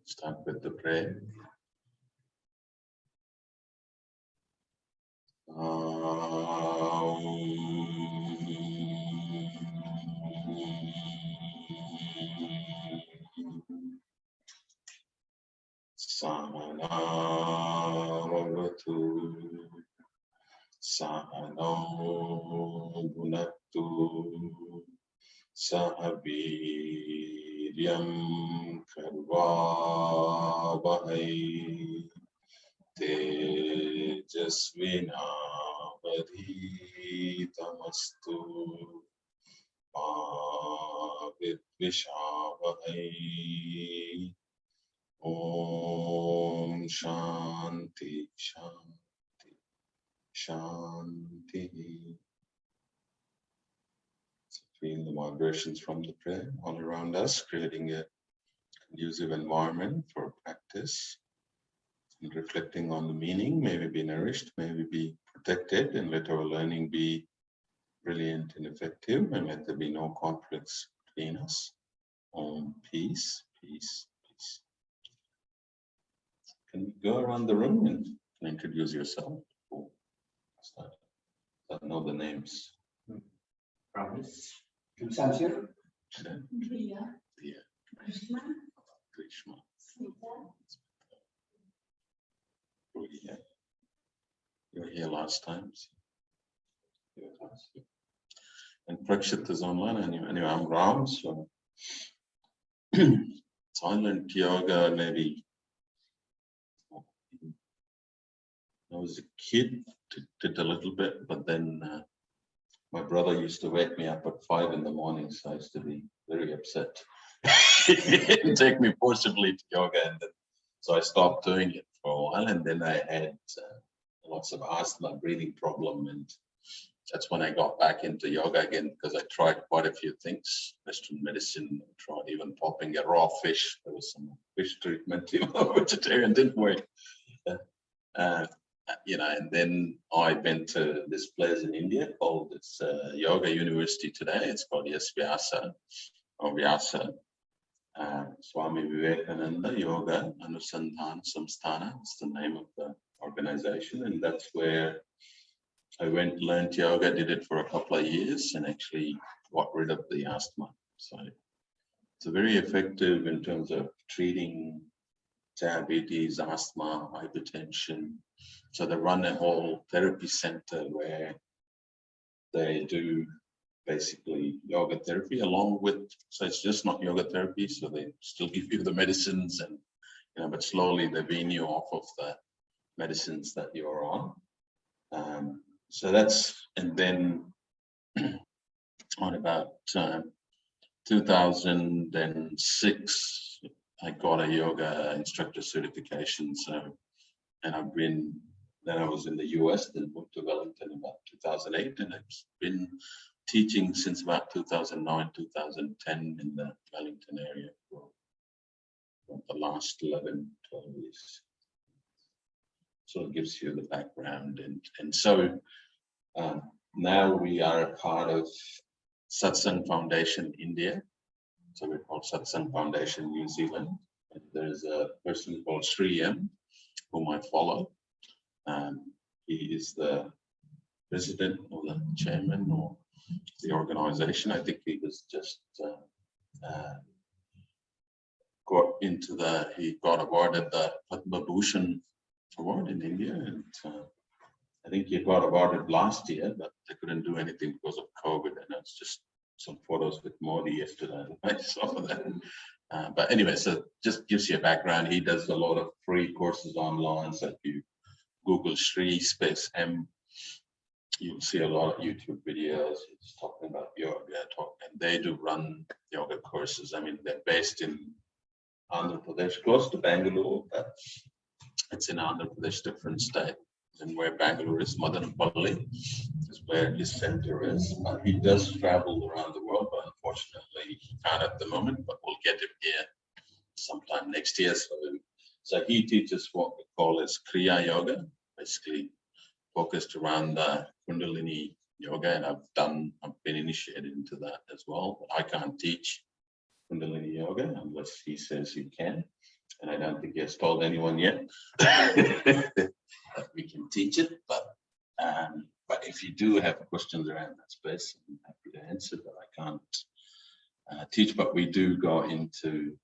Start with the prayer. Sahanavavatu Sahano Bhunaktu Sahaviryam Karvavahai Tejasvinavadhitamastu Ma Vidvishavahai. Om Shanti Shanti Shanti. So feel the vibrations from the prayer all around us, creating a conducive environment for practice and reflecting on the meaning. May we be nourished, may we be protected, and let our learning be brilliant and effective, and let there be no conflicts between us. Om Peace, Peace, Peace. Can you go around the room and introduce yourself? I know the names. Promise. Samsir. Priya. Yeah. Krishna. Krishna. Smita. Yeah. You were here last time. And Prakshit is online. Anyway, I'm Ram. So silent yoga, maybe. I was a kid, did a little bit, but then my brother used to wake me up at 5 in the morning, so I used to be very upset. He didn't take me forcibly to yoga, and then, so I stopped doing it for a while, and then I had lots of asthma, breathing problem, and that's when I got back into yoga again, because I tried quite a few things, Western medicine, tried even popping a raw fish. There was some fish treatment, vegetarian, didn't work. And then I went to this place in India called Yoga University today. It's called Vyasa or Vyasa. Swami Vivekananda Yoga Anusandhana Samsthana. It's the name of the organization, and that's where I went, learned yoga, did it for a couple of years, and actually got rid of the asthma. So it's very effective in terms of treating diabetes, asthma, hypertension. So they run a whole therapy center where they do basically yoga therapy along with, so it's just not yoga therapy, so they still give you the medicines, and but slowly they wean you off of the medicines that you're on. So that's, and then on about 2006, I got a yoga instructor certification. So, and then I was in the US, then moved to Wellington about 2008, and I've been teaching since about 2009, 2010 in the Wellington area for the last 11, 12 years. So it gives you the background. And so now we are a part of Satsang Foundation India. So we're called Satsang Foundation New Zealand. And there's a person called Sri M, whom I follow. He is the president or the chairman or the organization. I think he was just he got awarded the Padma Bhushan award in India, and I think he got awarded last year, but they couldn't do anything because of COVID, and it's just some photos with Modi yesterday. I saw that. But anyway, so just gives you a background. He does a lot of free courses online. So if you Google Sri space M, you'll see a lot of YouTube videos. He's talking about yoga, and they do run yoga courses. I mean, they're based in Andhra Pradesh, close to Bangalore, but it's in Andhra Pradesh, different state. And where Bangalore is, Madanapalli is where his center is. But he does travel around the world, but unfortunately he can't at the moment, but we'll get him here sometime next year. So he teaches what we call as Kriya Yoga, basically focused around the Kundalini Yoga, and I've been initiated into that as well, but I can't teach Kundalini Yoga unless he says he can. and I don't think he has told anyone yet that we can teach it. But if you do have questions around that space, I'm happy to answer. But I can't teach. But we do go into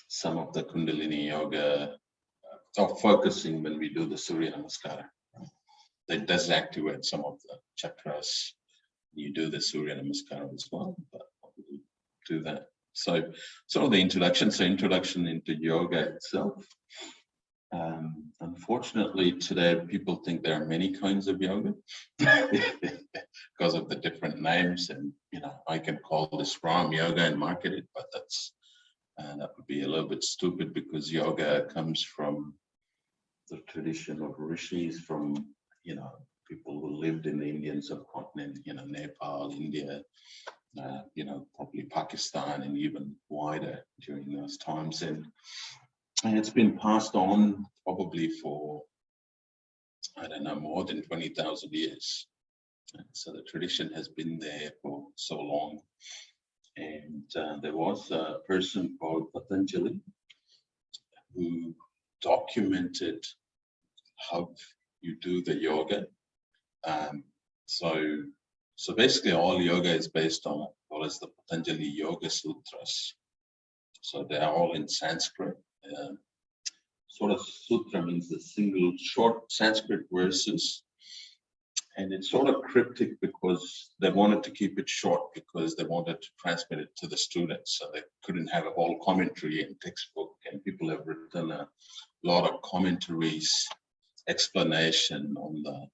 some of the Kundalini yoga, or focusing when we do the Surya Namaskara. That does activate some of the chakras. You do the Surya Namaskara as well, but we do that. So sort of the introduction. So introduction into yoga itself. Unfortunately, today people think there are many kinds of yoga because of the different names, and I can call this Ram yoga and market it, but that would be a little bit stupid, because yoga comes from the tradition of rishis, from people who lived in the Indian subcontinent, Nepal, India, probably Pakistan, and even wider during those times, and it's been passed on probably for, I don't know, more than 20,000 years. So the tradition has been there for so long. And there was a person called Patanjali who documented how you do the yoga. So basically all yoga is based on what is the Patanjali Yoga Sutras. So they are all in Sanskrit. Sort of sutra means the single short Sanskrit verses, and it's sort of cryptic because they wanted to keep it short, because they wanted to transmit it to the students, so they couldn't have a whole commentary and textbook. And people have written a lot of commentaries, explanation on the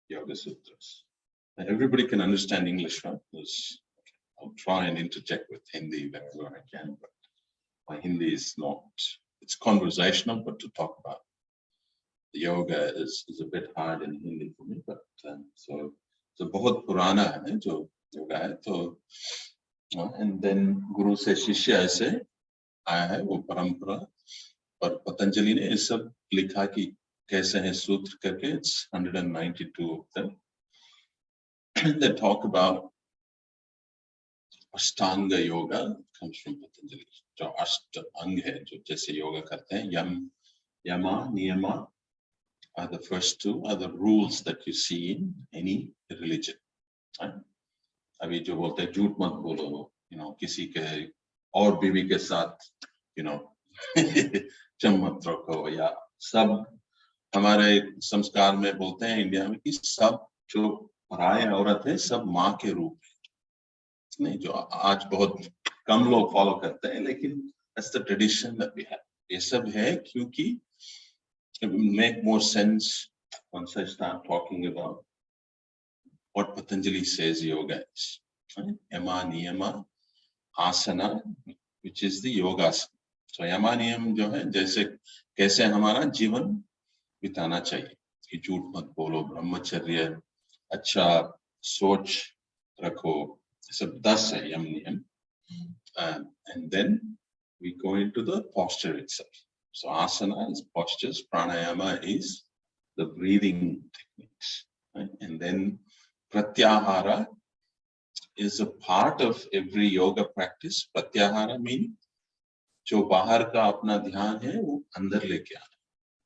Yoga Sutras. And everybody can understand English, right? I'll try and interject with Hindi wherever I can, but my Hindi is not. It's conversational, but to talk about the yoga is a bit hard in Hindi for me. But so बहुत पुराना है जो yoga है, तो and then गुरु से शिष्य ऐसे आया है वो परंपरा, पर पतंजलि ने ये सब लिखा कि कैसे हैं सूत्र करके. It's 192 of them. They talk about Ashtanga yoga, comes from Patanjali. जो अष्ट अंग है, जो जैसे योगा करते हैं, yama, niyama are the first two, are the rules that you see in any religion. Right? अभी जो बोलते हैं झूठ मत बोलो, किसी के और बीवी के साथ, जम मत रखो, या सब हमारे संस्कार में बोलते हैं इंडिया में कि सब जो पराये औरत है सब माँ के रूप है. नहीं, जो आज बहुत कम लोग फॉलो करते हैं, लेकिन that's the tradition that we have. ये सब है क्योंकि it will make more sense once I start talking about what Patanjali says yoga is. Right? Yama, niyama, asana, which is the yogasana. So yama niyam जो है, जैसे कैसे हमारा जीवन बिताना चाहिए, कि झूठ मत बोलो, ब्रह्मचर्य, अच्छा सोच रखो, सब 10 है यम नियम. And then we go into the posture itself. So asana is postures, pranayama is the breathing techniques, right? And then pratyahara is a part of every yoga practice. Pratyahara means जो बाहर का अपना ध्यान है वो अंदर लेके आना,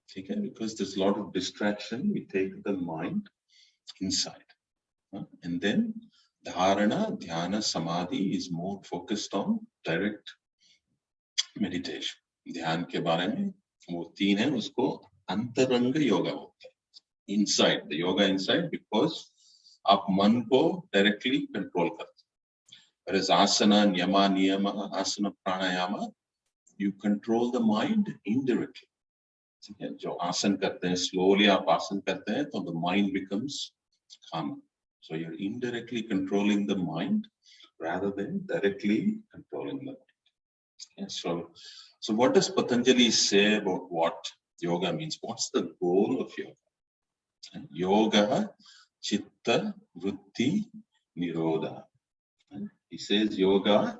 ठीक है? Because there's a lot of distraction, we take the mind inside, and then dharana, dhyana, samadhi is more focused on direct meditation. ध्यान के बारे में वो 3 है, उसको अंतरंग योगा बोलते हैं. Inside, the yoga inside, because आप मन को directly control करते हैं. Whereas asana, niyama, niyama, asana, pranayama, you control the mind indirectly. ठीक है? जो आसन करते हैं, slowly आप आसन करते हैं, तो the mind becomes calm. So you're indirectly controlling the mind rather than directly controlling the mind. Okay, so what does Patanjali say about what yoga means? What's the goal of yoga? Yoga, chitta, vritti, nirodha. He says yoga,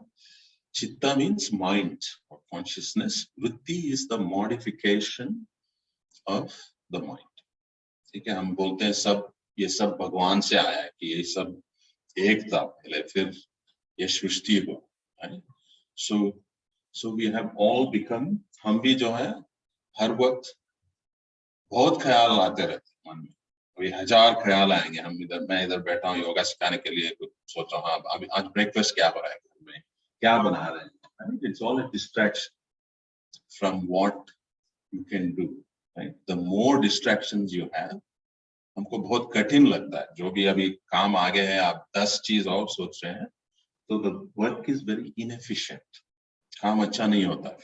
chitta means mind or consciousness. Vritti is the modification of the mind. ठीक है, हम बोलते हैं सब ये सब भगवान से आया है, कि ये सब एक था पहले, फिर ये सृष्टि हो. So we have all become हम भी जो है हर वक्त बहुत ख्याल आते रहते हैं मन में, अभी 1000 ख्याल आएंगे। मैं इधर बैठा हूँ योगा सिखाने के लिए, कुछ सोच रहा हूँ हाँ अभी आज ब्रेकफास्ट क्या हो रहा है घर में, क्या बना रहे हैं। It's all a distraction from what you can do, right? The more distractions you have, हमको बहुत कठिन लगता है। जो भी अभी काम आगे है, आप 10 चीज और सोच रहे हैं, तो the work is very inefficient, काम अच्छा नहीं होता।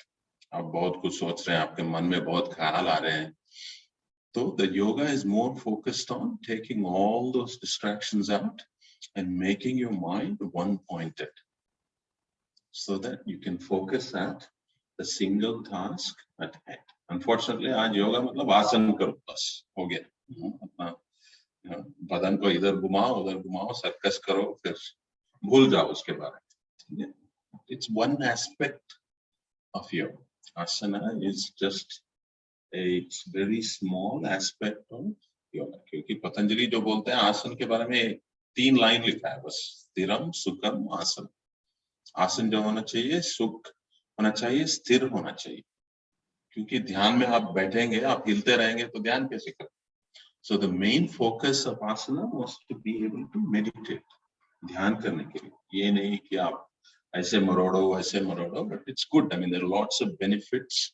आप बहुत कुछ सोच रहे हैं, आपके मन में बहुत ख्याल आ रहे हैं, so the yoga is more focused on taking all those distractions out and making your mind one-pointed so that you can focus at the single task at hand. Unfortunately, आज योगा मतलब आसन करो बस हो गया। अपना बदन को इधर घुमाओ उधर घुमाओ, सर्कस करो, फिर भूल जाओ उसके बारे में। It's one aspect of yoga. Asana is just a very small aspect of yoga, क्योंकि पतंजलि जो बोलते हैं आसन के बारे में 3 लाइन लिखा है बस, स्थिरम सुखम आसन। आसन जो होना चाहिए, सुख होना चाहिए, स्थिर होना चाहिए, क्योंकि ध्यान में आप बैठेंगे, आप हिलते रहेंगे तो ध्यान कैसे करें। So the main focus of asana was to be able to meditate, ध्यान करने के लिए। ये नहीं कि आप ऐसे मरोड़ो, but it's good. I mean, there are lots of benefits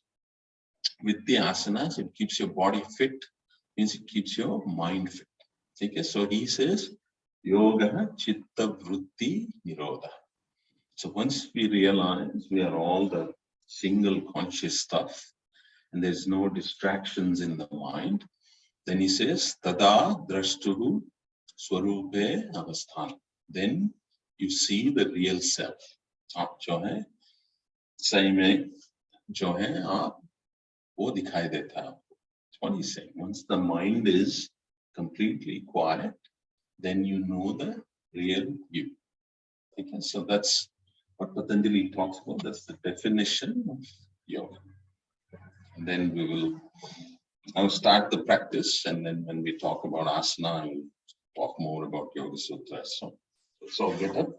with the asanas. It keeps your body fit, means it keeps your mind fit. Okay, so he says yoga chitta vritti nirodha. So once we realize we are all the single conscious stuff and there's no distractions in the mind, then he says tada drashtuhu swarupe avasthan. Then you see the real self. आप जो है सही में जो है आप वो दिखाई देता है आपको। That's what he's saying. Once the mind is completely quiet, then you know the real you. Okay, so that's what Patanjali talks about. That's the definition of yoga. And then we will now start the practice, and then when we talk about asana, I will talk more about Yoga Sutra. So get up.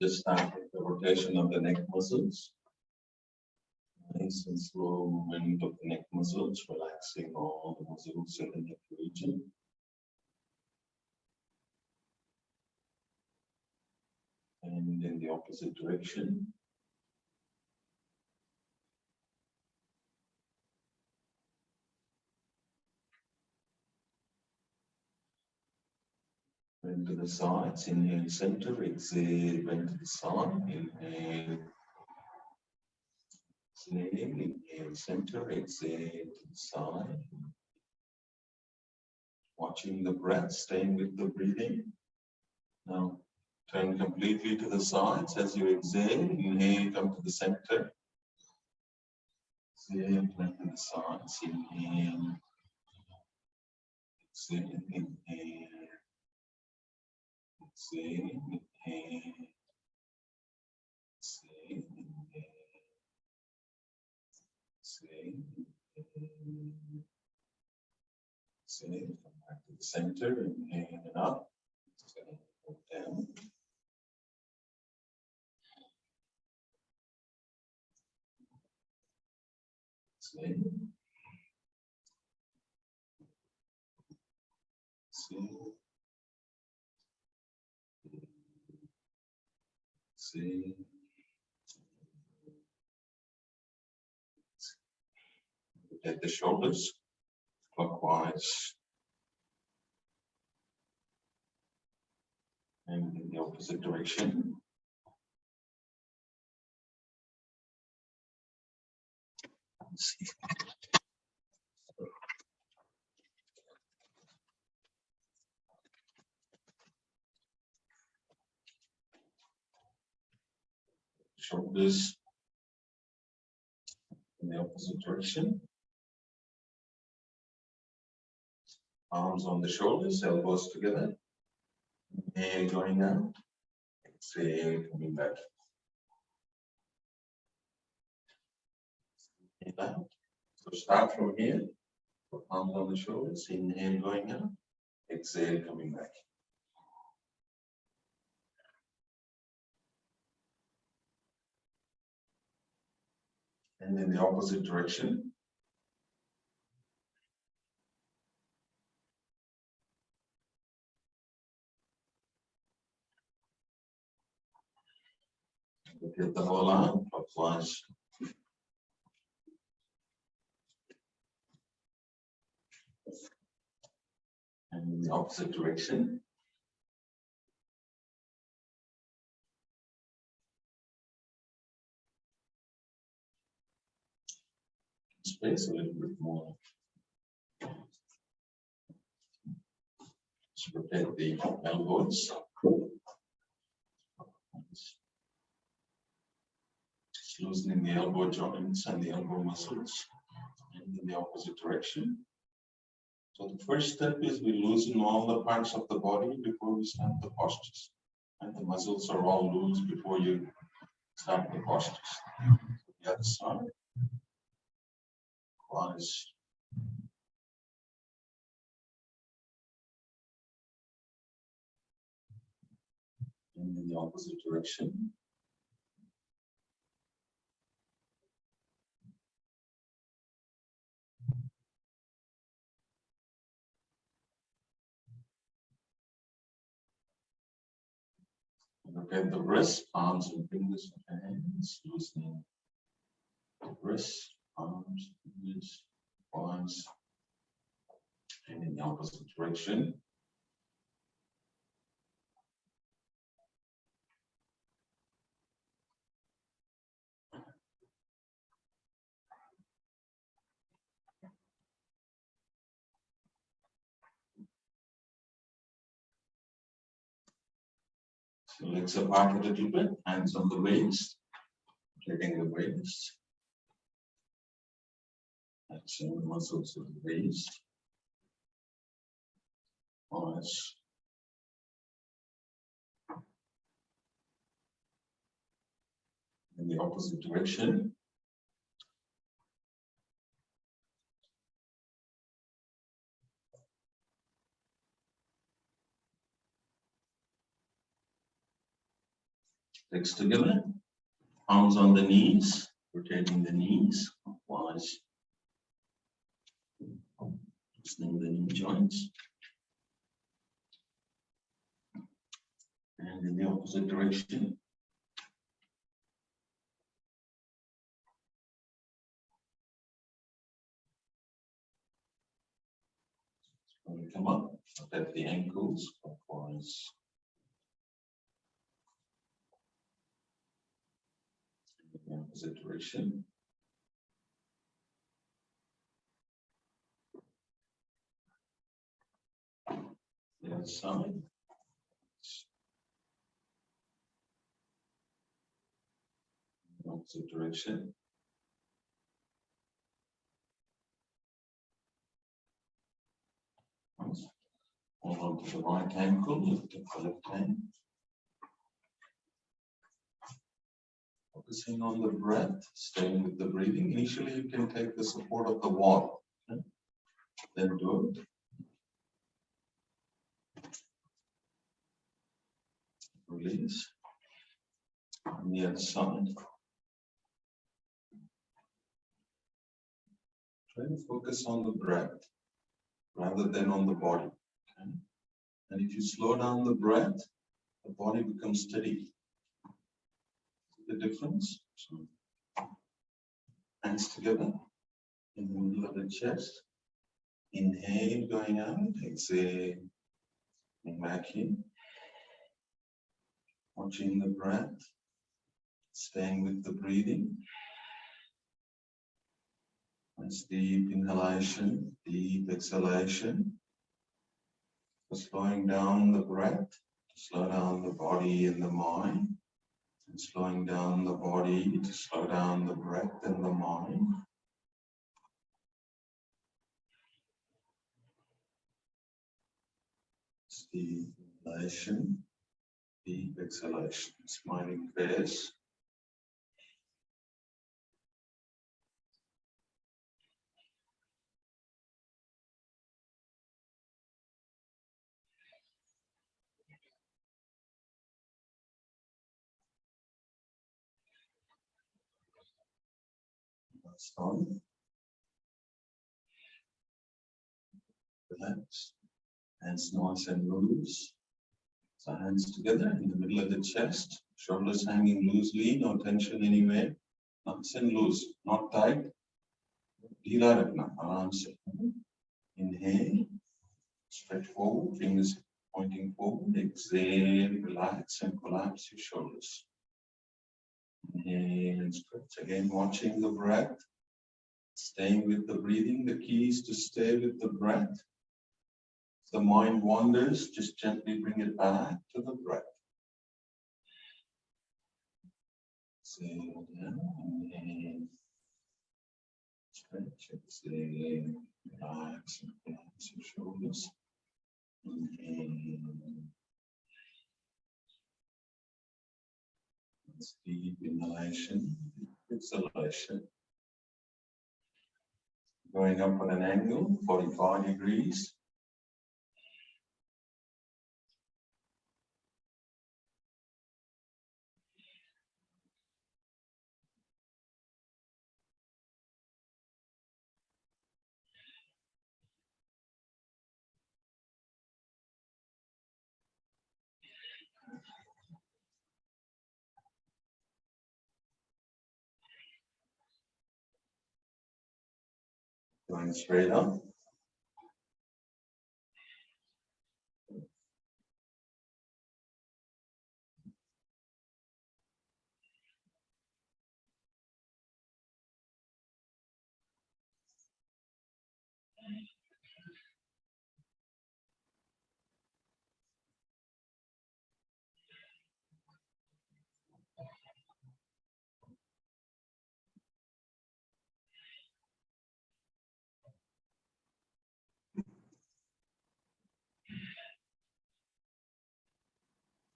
Just start with the rotation of the neck muscles. Nice and slow movement of the neck muscles, relaxing all the muscles in the neck region. And in the opposite direction. Bend to the sides, inhale center, exhale, bend to the side, inhale. Inhale center, exhale to the side. Watching the breath, staying with the breathing. Now turn completely to the sides as you exhale. Inhale, come to the center. Exhale, turn to the sides. Inhale. Exhale, inhale. Exhale, inhale. Exhale, inhale. Exhale, inhale. Exhale, come back to the center. Inhale and up. Exhale, down. Exhale. Exhale. Exhale. Rotate the shoulders clockwise and in the opposite direction. Let's see. Shoulders in the opposite direction. Arms on the shoulders, elbows together. Inhale, going out. Exhale, coming back. Inhale out. So start from here. Put arms on the shoulders. Inhale, going out. Exhale, coming back. and in the opposite direction. Rotate the whole arm clockwise. And in the opposite direction. Space a little bit more. Just rotate the elbows. Just loosening the elbow joints and the elbow muscles, and in the opposite direction. So the first step is we loosen all the parts of the body before we start the postures. And the muscles are all loose before you start the postures. The other side. Quads. And in the opposite direction. Rotate the wrists, palms and fingers of the hands, loosening the wrists, palms, fingers, palms, and in the opposite direction. So legs apart a little bit, hands on the waist, taking the waist. Action the muscles of the waist. Pause. In the opposite direction. Legs together, arms on the knees, rotating the knees, pause. Loosening the knee joints. And in the opposite direction. When we come up, rotate the ankles, clockwise. In the opposite direction. The other side. Opposite direction. Hold on to the right ankle, lift up the left hand. Focusing on the breath, staying with the breathing. Initially, you can take the support of the wall. Okay? Then do it. Release. On the other side. Try to focus on the breath rather than on the body. Okay? And if you slow down the breath, the body becomes steady. The difference? So, hands together in the middle of the chest. Inhale, going out. Exhale, and back in. Watching the breath, staying with the breathing. Nice deep inhalation, deep exhalation. Slowing down the breath, slow down the body and the mind. And slowing down the body to slow down the breath and the mind. Deep inhalation, deep exhalation, smiling face. Stone. Relax. Hands nice and loose. So hands together in the middle of the chest. Shoulders hanging loosely, no tension anywhere. Nice and loose, not tight. ढीला रखना आराम से. Inhale, stretch forward, fingers pointing forward. Exhale, relax and collapse your shoulders. Inhale and stretch again, watching the breath. Staying with the breathing. The key is to stay with the breath. If the mind wanders, just gently bring it back to the breath. Exhale down, inhale. Stretch, exhale, relax and collapse your shoulders. Inhale. That's deep inhalation, exhalation. Going up at an angle, 45 degrees. Going straight up.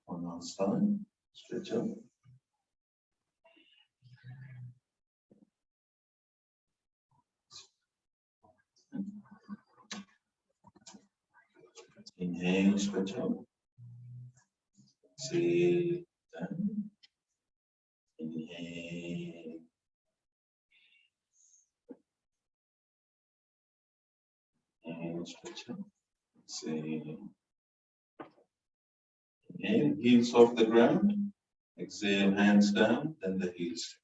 One last time. Stretch up. Inhale, stretch up. Exhale down. Inhale. Inhale, stretch up. Exhale. Inhale, heels off the ground. Exhale, hands down, then the heels.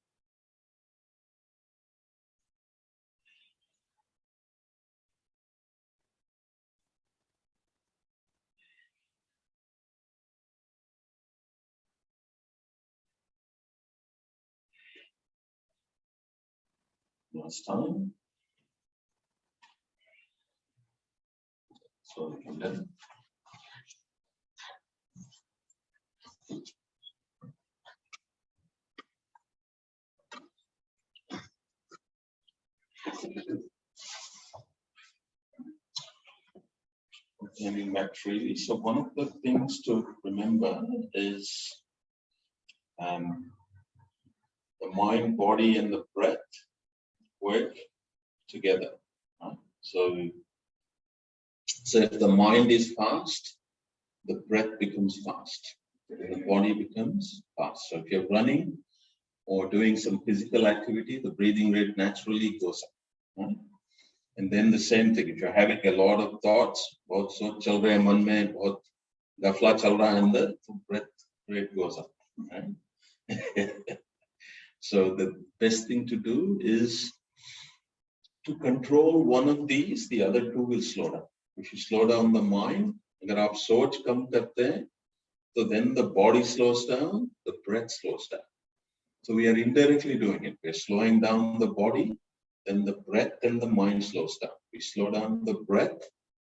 Last time. So we can do. Coming back freely. So one of the things to remember is the mind, body, and the breath work together. Right? So if the mind is fast, the breath becomes fast. The body becomes fast. So if you're running or doing some physical activity, the breathing rate naturally goes up. Right? And then the same thing, if you're having a lot of thoughts, also chal rahe man mein bahut gafla chal raha hai andar, the breath rate goes up. Right? So the best thing to do is to control one of these, the other two will slow down. If you slow down the mind, agar aap soch kam karte hain, so then the body slows down, the breath slows down. So we are indirectly doing it. We're slowing down the body, then the breath and the mind slows down. We slow down the breath,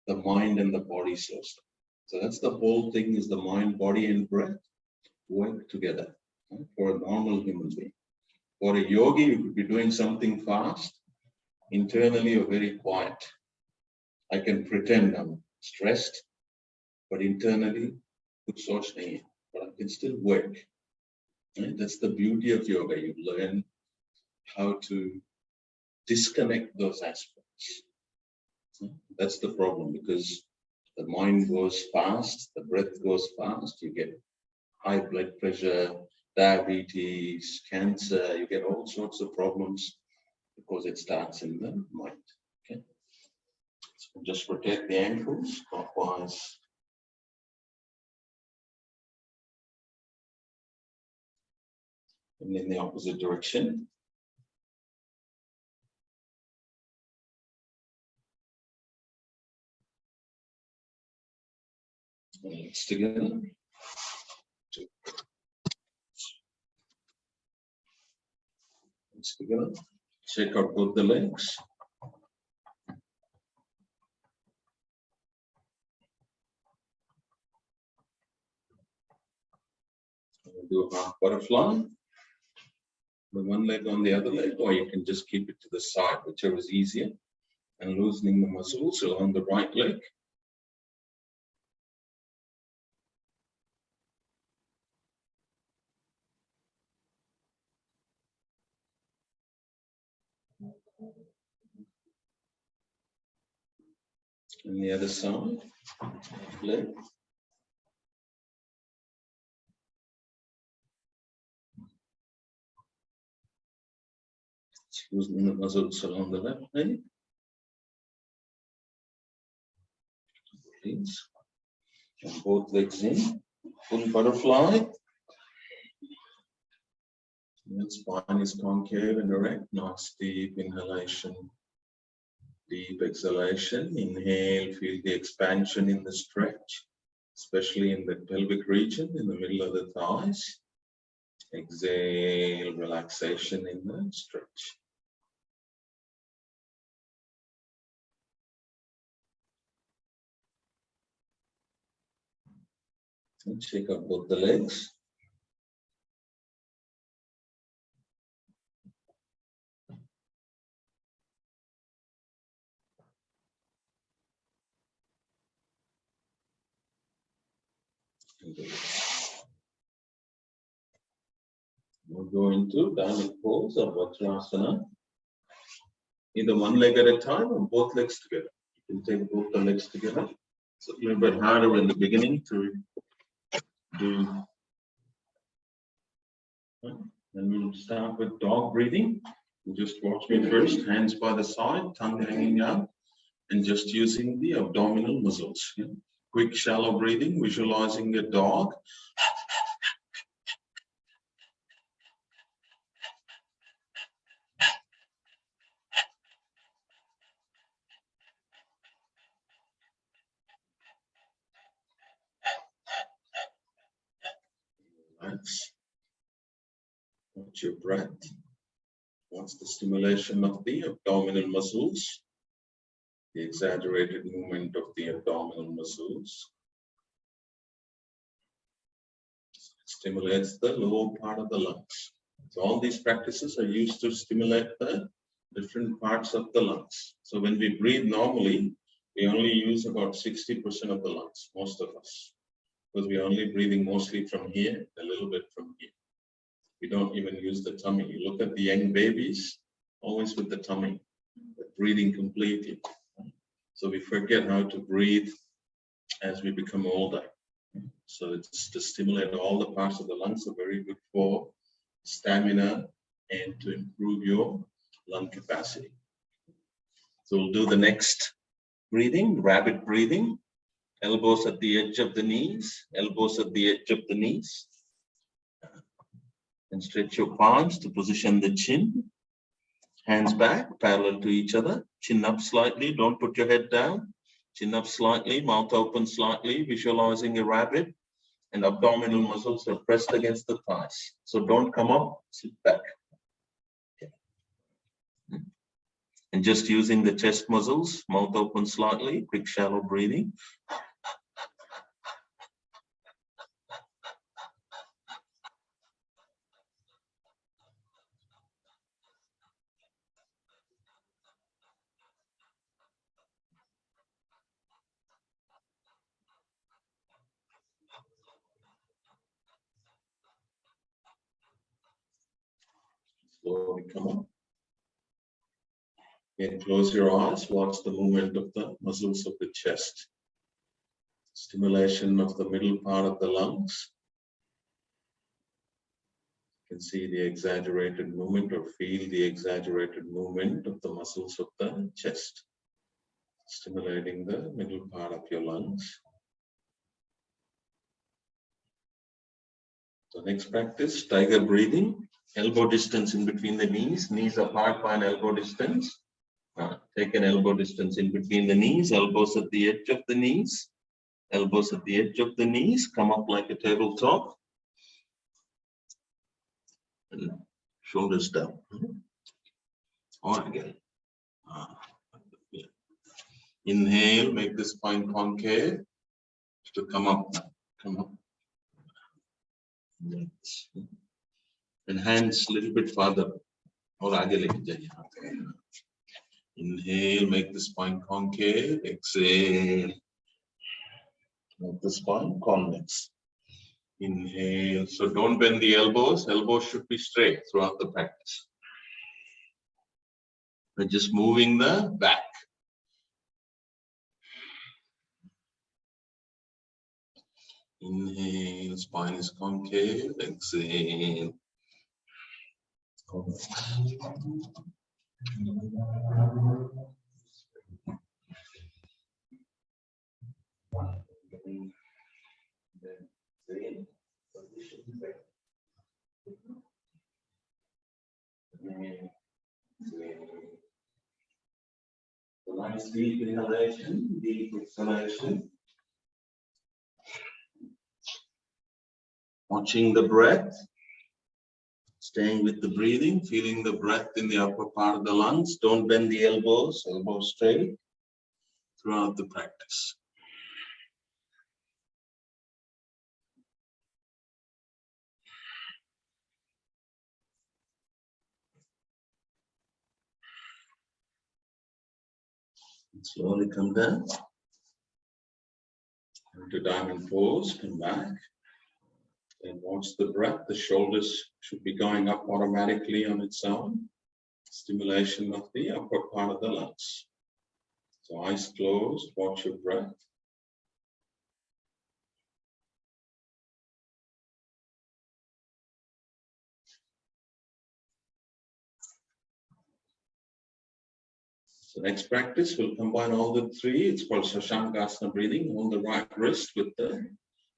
the mind and the body slows down. So that's the whole thing, is the mind, body and breath work together, right? For a normal human being. For a yogi, you could be doing something fast, internally you're very quiet. I can pretend I'm stressed, but internally, kuch soch nahi hai, but I can still work. Right? That's the beauty of yoga. You learn how to disconnect those aspects. That's the problem, because the mind goes fast, the breath goes fast, you get high blood pressure, diabetes, cancer, you get all sorts of problems because it starts in the mind. Okay. So just rotate the ankles clockwise. And in the opposite direction. And legs together. Legs together. Check out both the legs. Do a half butterfly. The one leg on the other leg, or you can just keep it to the side, whichever is easier. And loosening the muscles along the right leg. And the other side, leg. Loosening the muscles along the left leg. Please. And both legs in. Full butterfly. And spine is concave and erect. Nice deep inhalation. Deep exhalation. Inhale, feel the expansion in the stretch, especially in the pelvic region, in the middle of the thighs. Exhale, relaxation in the stretch. And shake out both the legs. We'll go into diamond pose or Vajrasana. Either one leg at a time or both legs together. You can take both the legs together. It's a little bit harder in the beginning to do. And we'll start with dog breathing. Just watch me first, hands by the side, tongue hanging out, and just using the abdominal muscles. Yeah. Quick, shallow breathing, visualizing a dog. Relax. Watch your breath. Watch the stimulation of the abdominal muscles. The exaggerated movement of the abdominal muscles. It stimulates the lower part of the lungs. So all these practices are used to stimulate the different parts of the lungs. So when we breathe normally, we only use about 60% of the lungs, most of us, because we're only breathing mostly from here, a little bit from here. We don't even use the tummy. You look at the young babies, always with the tummy, breathing completely. So we forget how to breathe as we become older. So it's to stimulate all the parts of the lungs, are very good for stamina and to improve your lung capacity. So we'll do the next breathing, rabbit breathing. Elbows at the edge of the knees, elbows at the edge of the knees. And stretch your palms to position the chin. Hands back, parallel to each other. Chin up slightly, don't put your head down. Chin up slightly, mouth open slightly, visualizing a rabbit. And abdominal muscles are pressed against the thighs. So don't come up, sit back. Okay. And just using the chest muscles, mouth open slightly, quick shallow breathing. Slowly come up. And close your eyes, watch the movement of the muscles of the chest. Stimulation of the middle part of the lungs. can see the exaggerated movement or feel the exaggerated movement of the muscles of the chest, stimulating the middle part of your lungs. So next practice, tiger breathing, elbow distance in between the knees apart by an elbow distance. Take an elbow distance in between the knees, elbows at the edge of the knees, elbows at the edge of the knees, come up like a tabletop. And shoulders down. Or again. Inhale, make the spine concave to come up. Come up. And hands a little bit farther. Or inhale, make the spine concave. Exhale. Make the spine convex. Inhale. So don't bend the elbows. Elbows should be straight throughout the practice. We're just moving the back. Inhale, spine is concave. Exhale. Nice deep inhalation, deep exhalation. Watching the breath, staying with the breathing, feeling the breath in the upper part of the lungs. Don't bend the elbows, elbows straight throughout the practice. Slowly come down. Into diamond pose, come back. And watch the breath. The shoulders should be going up automatically on its own. Stimulation of the upper part of the lungs. So eyes closed, watch your breath. So next practice will combine all the three. It's called Shashankasana breathing. Hold the right wrist with the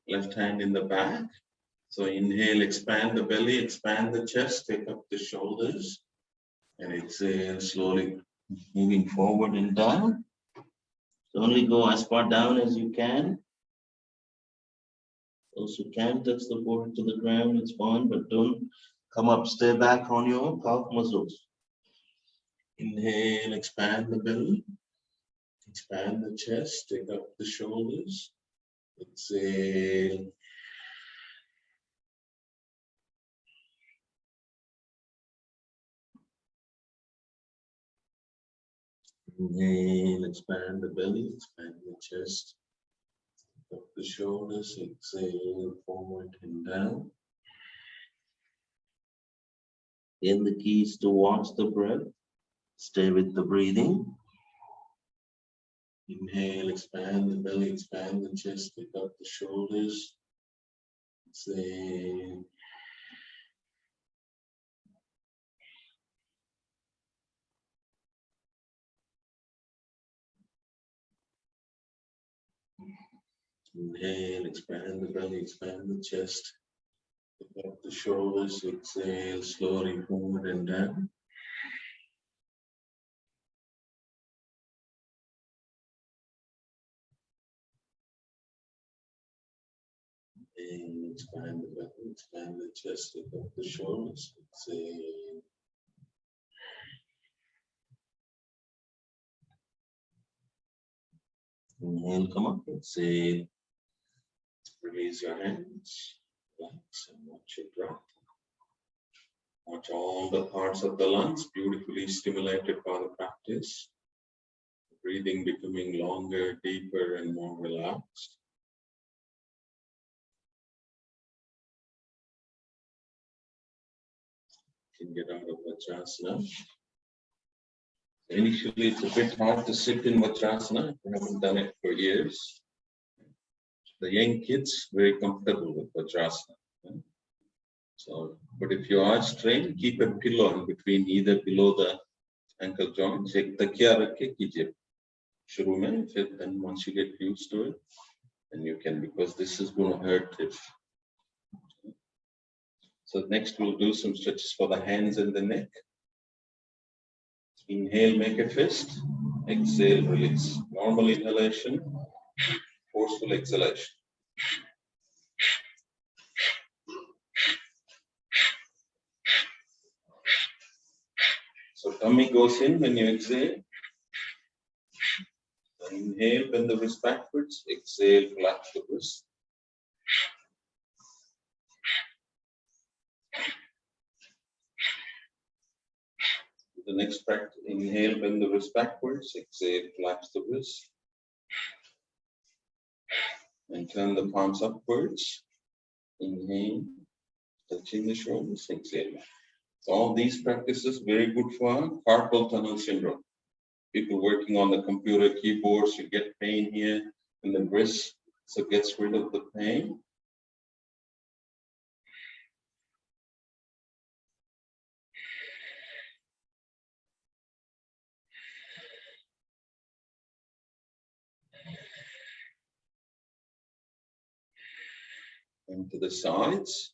left hand in the back. So inhale, expand the belly, expand the chest, take up the shoulders. And exhale, slowly moving forward and down. So only go as far down as you can. Those who can touch the forehead to the ground, it's fine, but don't come up, stay back on your calf muscles. Inhale, expand the belly, expand the chest, take up the shoulders. Exhale. Inhale, expand the belly, expand the chest, take up the shoulders. Exhale, forward and down. Again, the key is to watch the breath. Stay with the breathing. Inhale, expand the belly, expand the chest, pick up the shoulders. Exhale. Inhale, expand the belly, expand the chest, pick up the shoulders. Exhale, slowly forward and down. And expand the belly, expand the chest, pick up the shoulders. Exhale. Inhale, come up. Exhale. Release your hands. Relax and watch your breath. Watch all the parts of the lungs beautifully stimulated by the practice. Breathing becoming longer, deeper, and more relaxed. You can get out of Vajrasana. Initially, it's a bit hard to sit in Vajrasana. I haven't done it for years. The young kids very comfortable with Vajrasana. So But if you are strained, keep a pillow in between, either below the ankle joints. एक तकिया रख के कीजिए शुरू में, फिर then once you get used to it, then you can, because this is going to hurt if. So next we'll do some stretches for the hands and the neck. Inhale, make a fist. Exhale, release. Normal inhalation, forceful exhalation. So tummy goes in when you exhale. Inhale, bend the wrist backwards. Exhale, collapse the wrist. The next practice, inhale, bend the wrist backwards. Exhale, collapse the wrist. And turn the palms upwards. Inhale, touching the shoulders. Exhale. So all these practices very good for carpal tunnel syndrome. People working on the computer keyboards, you get pain here in the wrist, so it gets rid of the pain. And to the sides.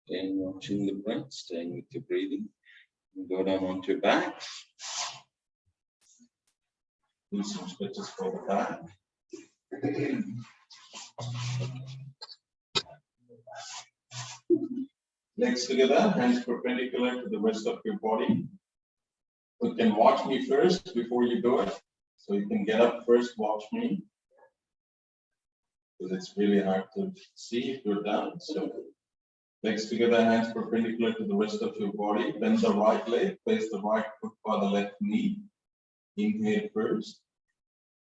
And watching the breath, staying with your breathing. And go down onto your back. Do some stretches for the back. Legs together, hands perpendicular to the rest of your body. You can watch me first before you do it. So you can get up first, watch me. Because it's really hard to see if you're down. So legs together, hands perpendicular to the rest of your body. Bend the right leg, place the right foot by the left knee. Inhale first.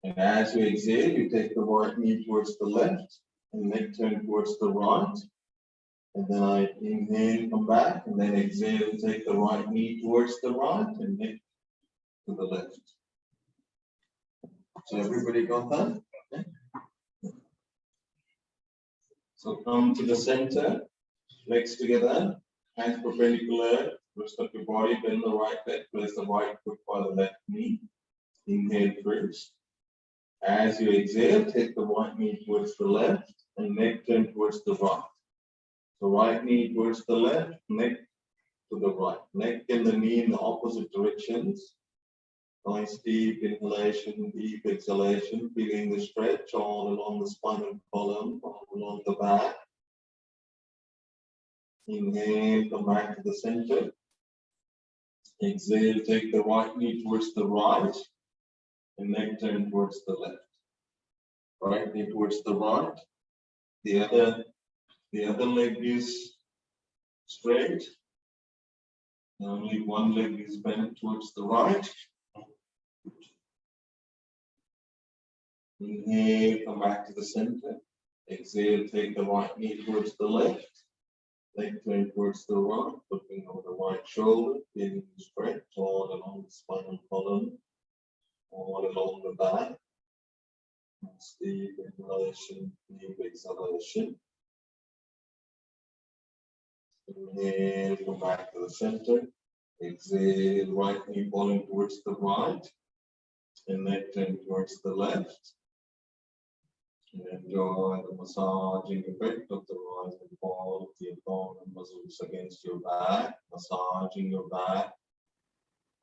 And as you exhale, you take the right knee towards the left and neck turn towards the right. And then I inhale, come back, and then exhale, take the right knee towards the right and neck to the left. So everybody got that? Okay. So come to the center, legs together, hands perpendicular, rest of your body, bend the right leg, place the right foot by the left knee. Inhale first. As you exhale, take the right knee towards the left and neck turn towards the right. So right knee towards the left, neck to the right. Neck and the knee in the opposite directions. Nice deep inhalation, deep exhalation, feeling the stretch all along the spinal column, all along the back. Inhale, come back to the center. Exhale, take the right knee towards the right and neck turn towards the left. Right knee towards the right. The other leg is straight. Only one leg is bent towards the right. Inhale, come back to the center. Exhale, take the right knee towards the left. Leg turn towards the right, looking over the right shoulder, feeling the stretch all along the spinal column, all along the back. Deep inhalation, deep exhalation. Inhale, come back to the center. Exhale, right knee falling towards the right, and neck turn towards the left. And enjoy the massaging effect of the rise and fall of the abdominal muscles against your back, massaging your back,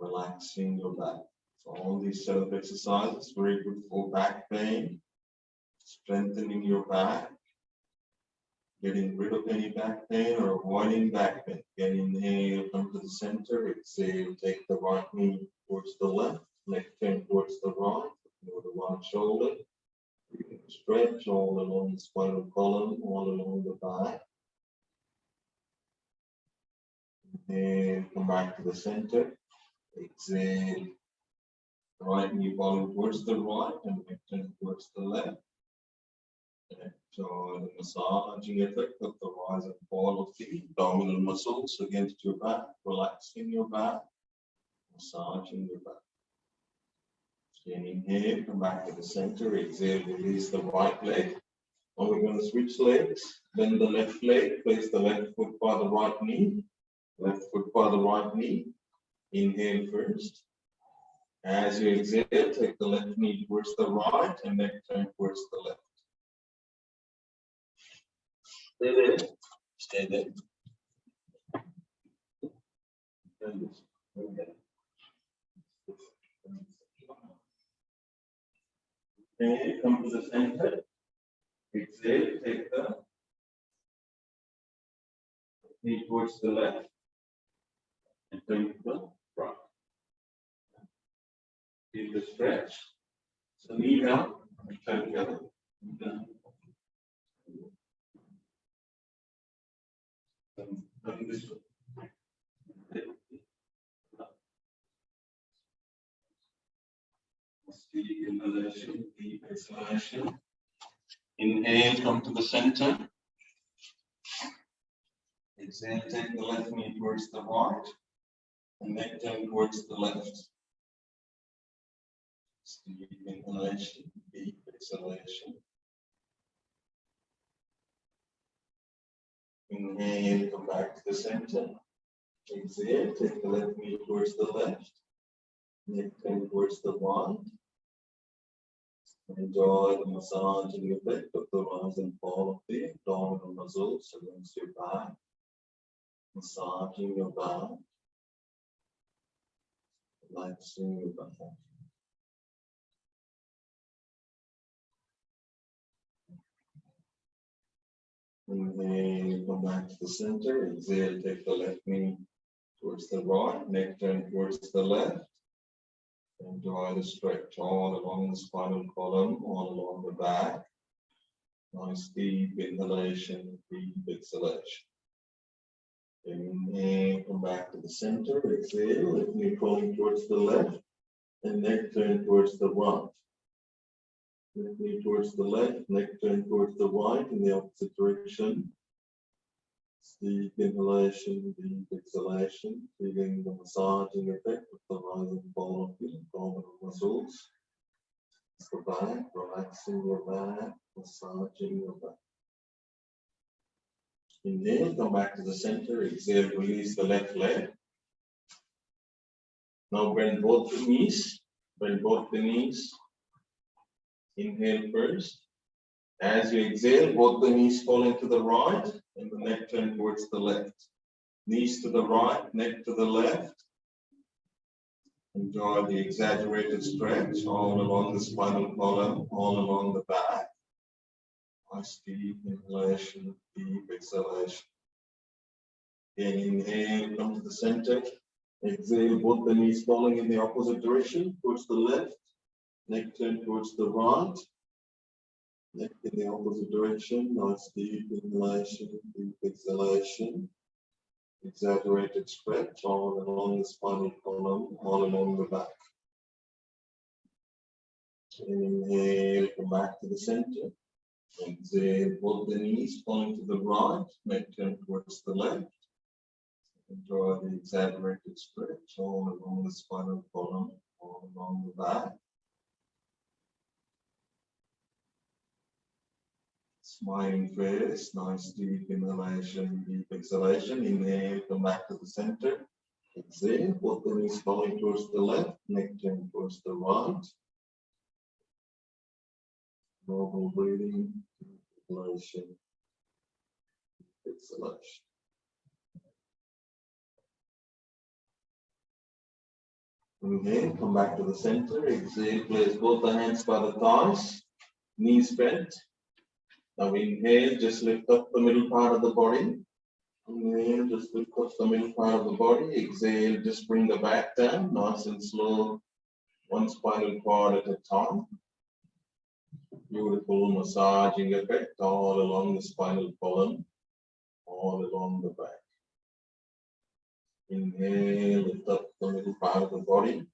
relaxing your back. So all these set of exercises very good for back pain, strengthening your back, getting rid of any back pain or avoiding back pain. Again, inhale, come to the center, exhale, take the right knee towards the left, neck turn towards the right, over the right shoulder. You can stretch all along the spinal column, all along the back. Inhale, come back to the center. Exhale, right knee falling towards the right and neck turn towards the left. Enjoy the massaging effect of the rise and fall of the abdominal muscles against your back, relaxing your back, massaging your back. Again, inhale, come back to the center, exhale, release the right leg. Now we're going to switch legs, bend the left leg, place the left foot by the right knee, left foot by the right knee. Inhale first. As you exhale, take the left knee towards the right and then turn towards the left. Stay there. Stay there. Okay, come to the center. Exhale, take the knee towards the left and turn to the right. Feel the stretch. So knee down and turn together. Down. Turn this way. Deep inhalation, deep exhalation. Inhale, come to the center. Exhale, take the left knee towards the right and then turn towards the left. Deep inhalation, deep exhalation. Inhale, come back to the center. Exhale, take the left knee towards the left. Then turn towards the right. Enjoy the massaging effect of the rise and fall of the abdominal muscles against your back. Massaging your back. Relaxing your back. Inhale, come back to the center. Exhale, take the left knee towards the right, neck turn towards the left. Enjoy the stretch all along the spinal column, all along the back. Nice deep inhalation, deep exhalation. Inhale, come back to the center. Exhale, left knee falling towards the left, and neck turn towards the right. Left knee towards the left, neck turn towards the right in the opposite direction. Deep inhalation, deep exhalation, feeling the massaging effect of the rise and fall of the abdominal muscles. The back, relaxing your back, massaging your back. Inhale, come back to the center. Exhale, release the left leg. Now bend both the knees. Bend both the knees. Inhale first. As you exhale, both the knees falling to the right and the neck turn towards the left. Knees to the right, neck to the left. Enjoy the exaggerated stretch all along the spinal column, all along the back. Nice deep inhalation, deep exhalation. Again, inhale, come to the center. Exhale, both the knees falling in the opposite direction, towards the left. Neck turn towards the right. Neck in the opposite direction. Nice deep inhalation, deep exhalation. Exaggerated stretch all along the spinal column, all along the back. Inhale, come back to the center. Exhale, both the knees falling to the right, neck turn towards the left. Enjoy the exaggerated stretch all along the spinal column, all along the back. Smiling face, nice deep inhalation, deep exhalation. Inhale, come back to the center. Exhale, both the knees falling towards the left, neck turn towards the right. Normal breathing, inhalation, exhalation. Inhale, come back to the center. Exhale, place both the hands by the thighs, knees bent. Now inhale, just lift up the middle part of the body. Inhale, just lift up the middle part of the body. Exhale, just bring the back down, nice and slow, one spinal cord at a time. Beautiful massaging effect all along the spinal column, all along the back. Inhale, lift up the middle part of the body.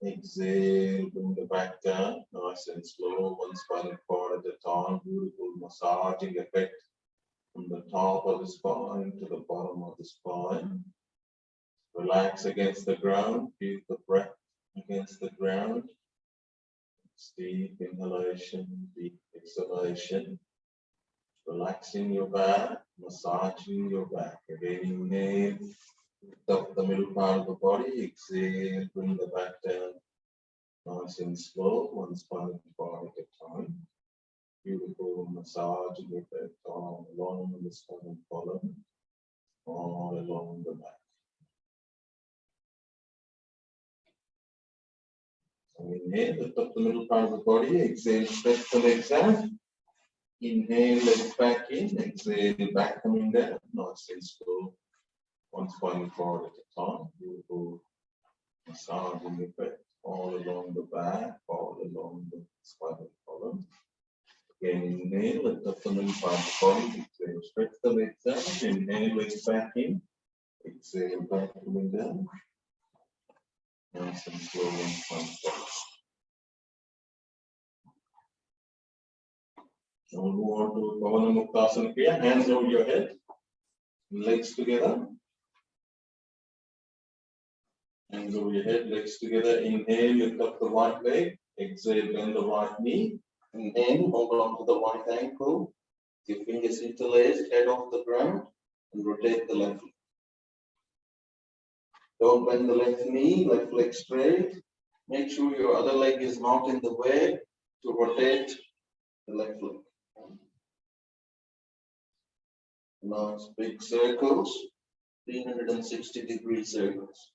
Exhale, bring the back down, nice and slow, one spinal cord at a time. Beautiful massaging effect from the top of the spine to the bottom of the spine. Relax against the ground, feel the breath against the ground. Deep inhalation, deep exhalation. Relaxing your back, massaging your back. Again, inhale, lift up the middle part of the body. Exhale, bring the back down. Nice and slow, one spinal cord at a time. Beautiful massaging effect all along the spinal column, all along the back. So inhale, lift up the middle part of the body. Exhale, stretch the legs out. Inhale, legs back in. Exhale, back coming down. Nice and slow. One spinal cord at a time. Beautiful massaging effect all along the back, all along the spinal column. Again, inhale, lift up the middle part of the body. Exhale, stretch the legs out. Inhale, legs back in. Exhale, back coming down. Nice and slow one spinal cord. Now we'll move on to Pavana Muktasana Kriya. Hands over your head, legs together. Hands over your head, legs together. Inhale, lift up the right leg. Exhale, bend the right knee. Inhale, hold on to the right ankle. Your fingers interlaced, head off the ground, and rotate the left leg. Don't bend the left knee, left leg straight. Make sure your other leg is not in the way to rotate the left leg. Nice big circles, 360-degree circles.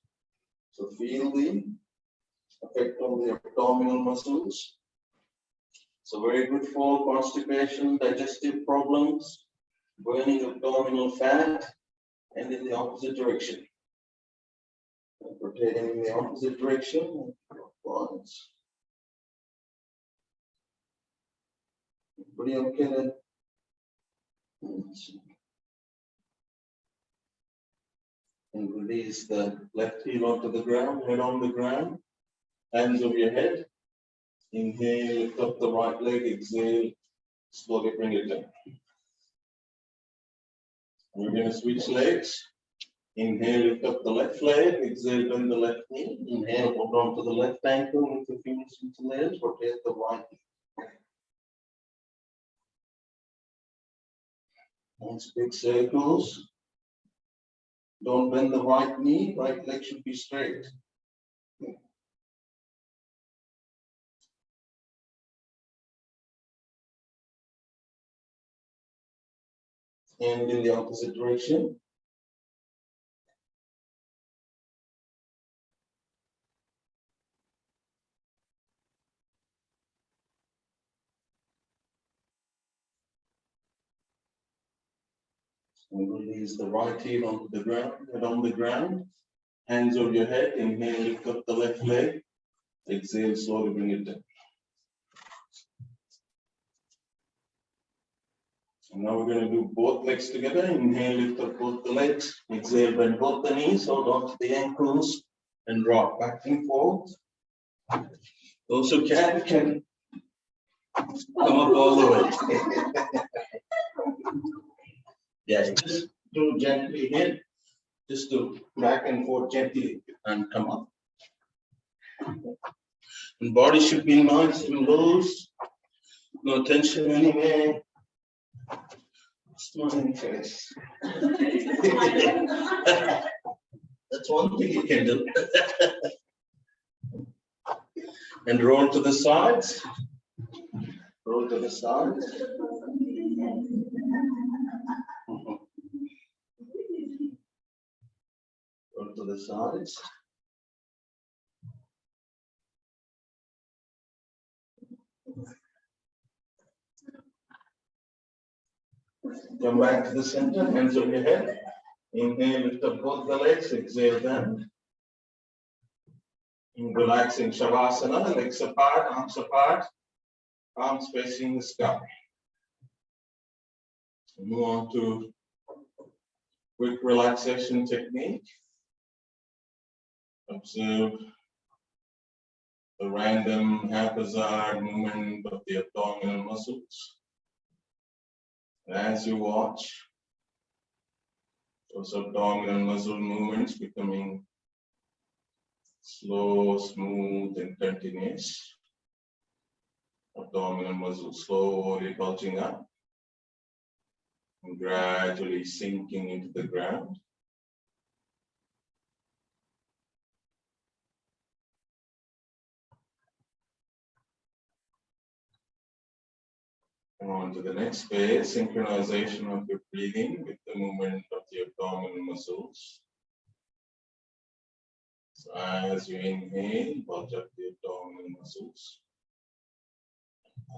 So feel the effect on the abdominal muscles. So very good for constipation, digestive problems, burning abdominal fat, and in the opposite direction. Rotating in the opposite direction, once. Everybody okay then? And release the left heel onto the ground, head on the ground, hands over your head. Inhale, lift up the right leg, exhale, slowly bring it down. We're going to switch legs. Inhale, lift up the left leg, exhale, bend the left knee. Inhale, hold on to the left ankle with the fingers interlaced, rotate the right knee. Nice big circles. Don't bend the right knee, right leg should be straight. And in the opposite direction. And release the right heel onto the ground, head on the ground, hands over your head. Inhale, lift up the left leg. Exhale, slowly bring it down. And now we're going to do both legs together. Inhale, lift up both the legs. Exhale, bend both the knees, hold on to the ankles, and rock back and forth. Those who can come up all the way. Yeah, just do gently here. Just do back and forth gently and come up. And body should be nice and loose. No tension anywhere. Smiling face. That's one thing you can do. And roll to the sides. Roll to the sides. Roll to the sides. Come back to the center, hands over your head. Inhale, lift up both the legs, exhale down. Relaxing Shavasana, legs apart, arms facing the sky. Move on to quick relaxation technique. Observe the random haphazard movement of the abdominal muscles. And as you watch, those abdominal muscle movements becoming slow, smooth, and continuous. Abdominal muscles slowly bulging up and gradually sinking into the ground. And on to the next phase, synchronization of your breathing with the movement of the abdominal muscles. So as you inhale, bulge up the abdominal muscles.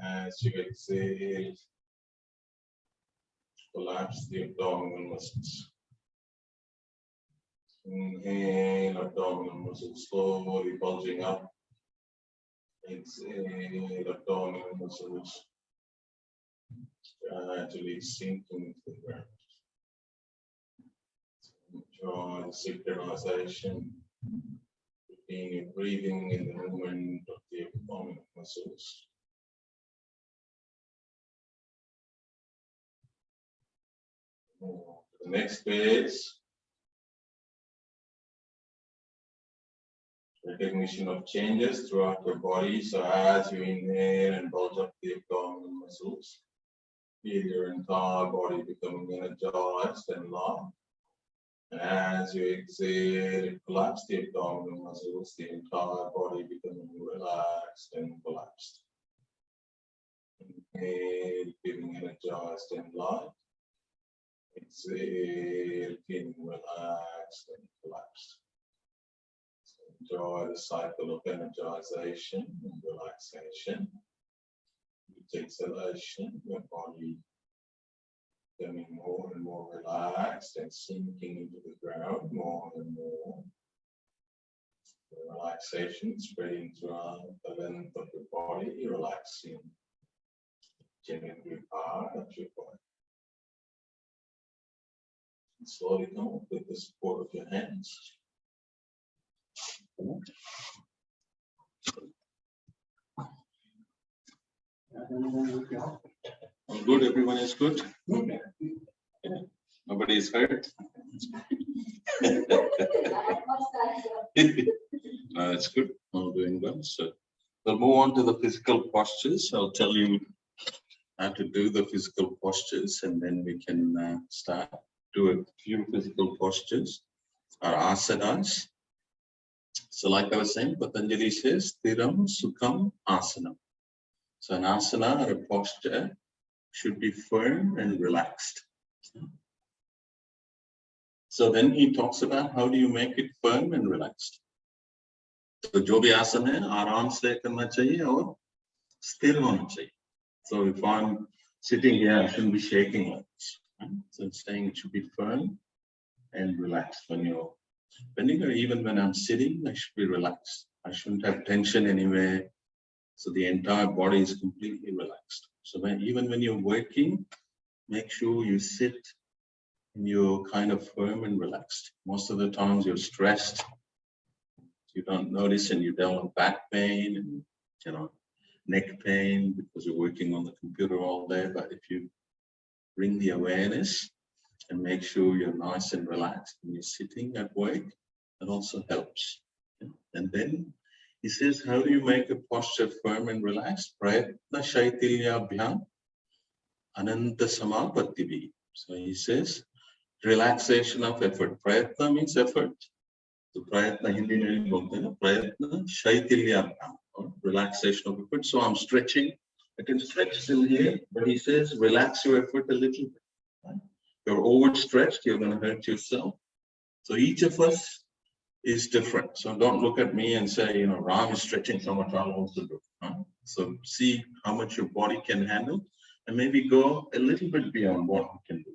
As you exhale, collapse the abdominal muscles. Inhale, abdominal muscles slowly bulging up. Exhale, abdominal muscles gradually sinking into the ground. Enjoy the synchronization between your breathing and the movement of the abdominal muscles. The next phase, recognition of changes throughout your body. So as you inhale and bulge up the abdominal muscles, feel your entire body becoming energized and light. And as you exhale, collapse the abdominal muscles, the entire body becoming relaxed and collapsed. Inhale, feeling energized and light. Exhale, feeling relaxed and collapsed. So enjoy the cycle of energization and relaxation. With exhalation, your body becoming more and more relaxed and sinking into the ground more and more. The relaxation spreading throughout the length of your body, relaxing every part of your body. And slowly come up with the support of your hands. All good, everyone is good? Nobody is hurt? No, that's good, all doing well. So we'll move on to the physical postures. I'll tell you how to do the physical postures, and then we can start do a few physical postures or asanas. So like I was saying, Patanjali says, Thiram Sukham Asanam. So an asana or a posture should be firm and relaxed. So then he talks about how do you make it firm and relaxed. So जो भी आसन है आराम से करना चाहिए और स्थिर होना चाहिए. So if I'm sitting here, I shouldn't be shaking like this. Right? So it's saying it should be firm and relaxed. When you're bending, or even when I'm sitting, I should be relaxed. I shouldn't have tension anywhere. So the entire body is completely relaxed. So even when you're working, make sure you sit and you're kind of firm and relaxed. Most of the times you're stressed. You don't notice, and you develop back pain and neck pain because you're working on the computer all day. But if you bring the awareness and make sure you're nice and relaxed when you're sitting at work, that also helps. And then he says, how do you make a posture firm and relaxed? Prayatna shaitilyabhyam ananta samapattibi. So he says, relaxation of effort. Prayatna means effort. So prayatna Hindi mein bolte hain, prayatna shaitilyabhyam, or relaxation of effort. So I'm stretching. I can stretch till here, but he says, relax your effort a little bit. Right? You're overstretched, you're going to hurt yourself. So each of us is different. So don't look at me and say, Ram is stretching so much, I'll also do. So see how much your body can handle and maybe go a little bit beyond what you can do.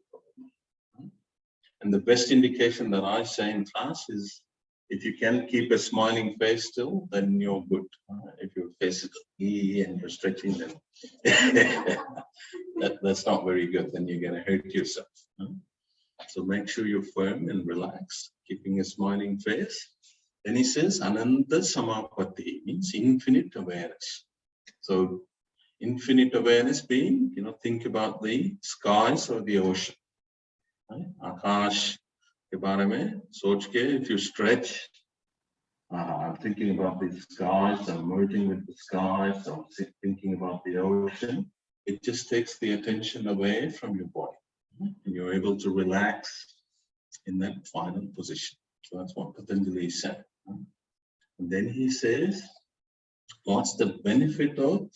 And the best indication that I say in class is if you can keep a smiling face still, then you're good. If your face is and you're stretching, then that's not very good. Then you're going to hurt yourself. So make sure you're firm and relaxed, keeping a smiling face. Then he says Ananta Samapatti means infinite awareness. So infinite awareness being, think about the skies or the ocean. Right? Akash ke baare mein soch ke, if you stretch, I'm thinking about the skies, I'm merging with the skies, I'm thinking about the ocean. It just takes the attention away from your body. And you're able to relax in that final position. So that's what Patanjali said. And then he says, what's the benefit of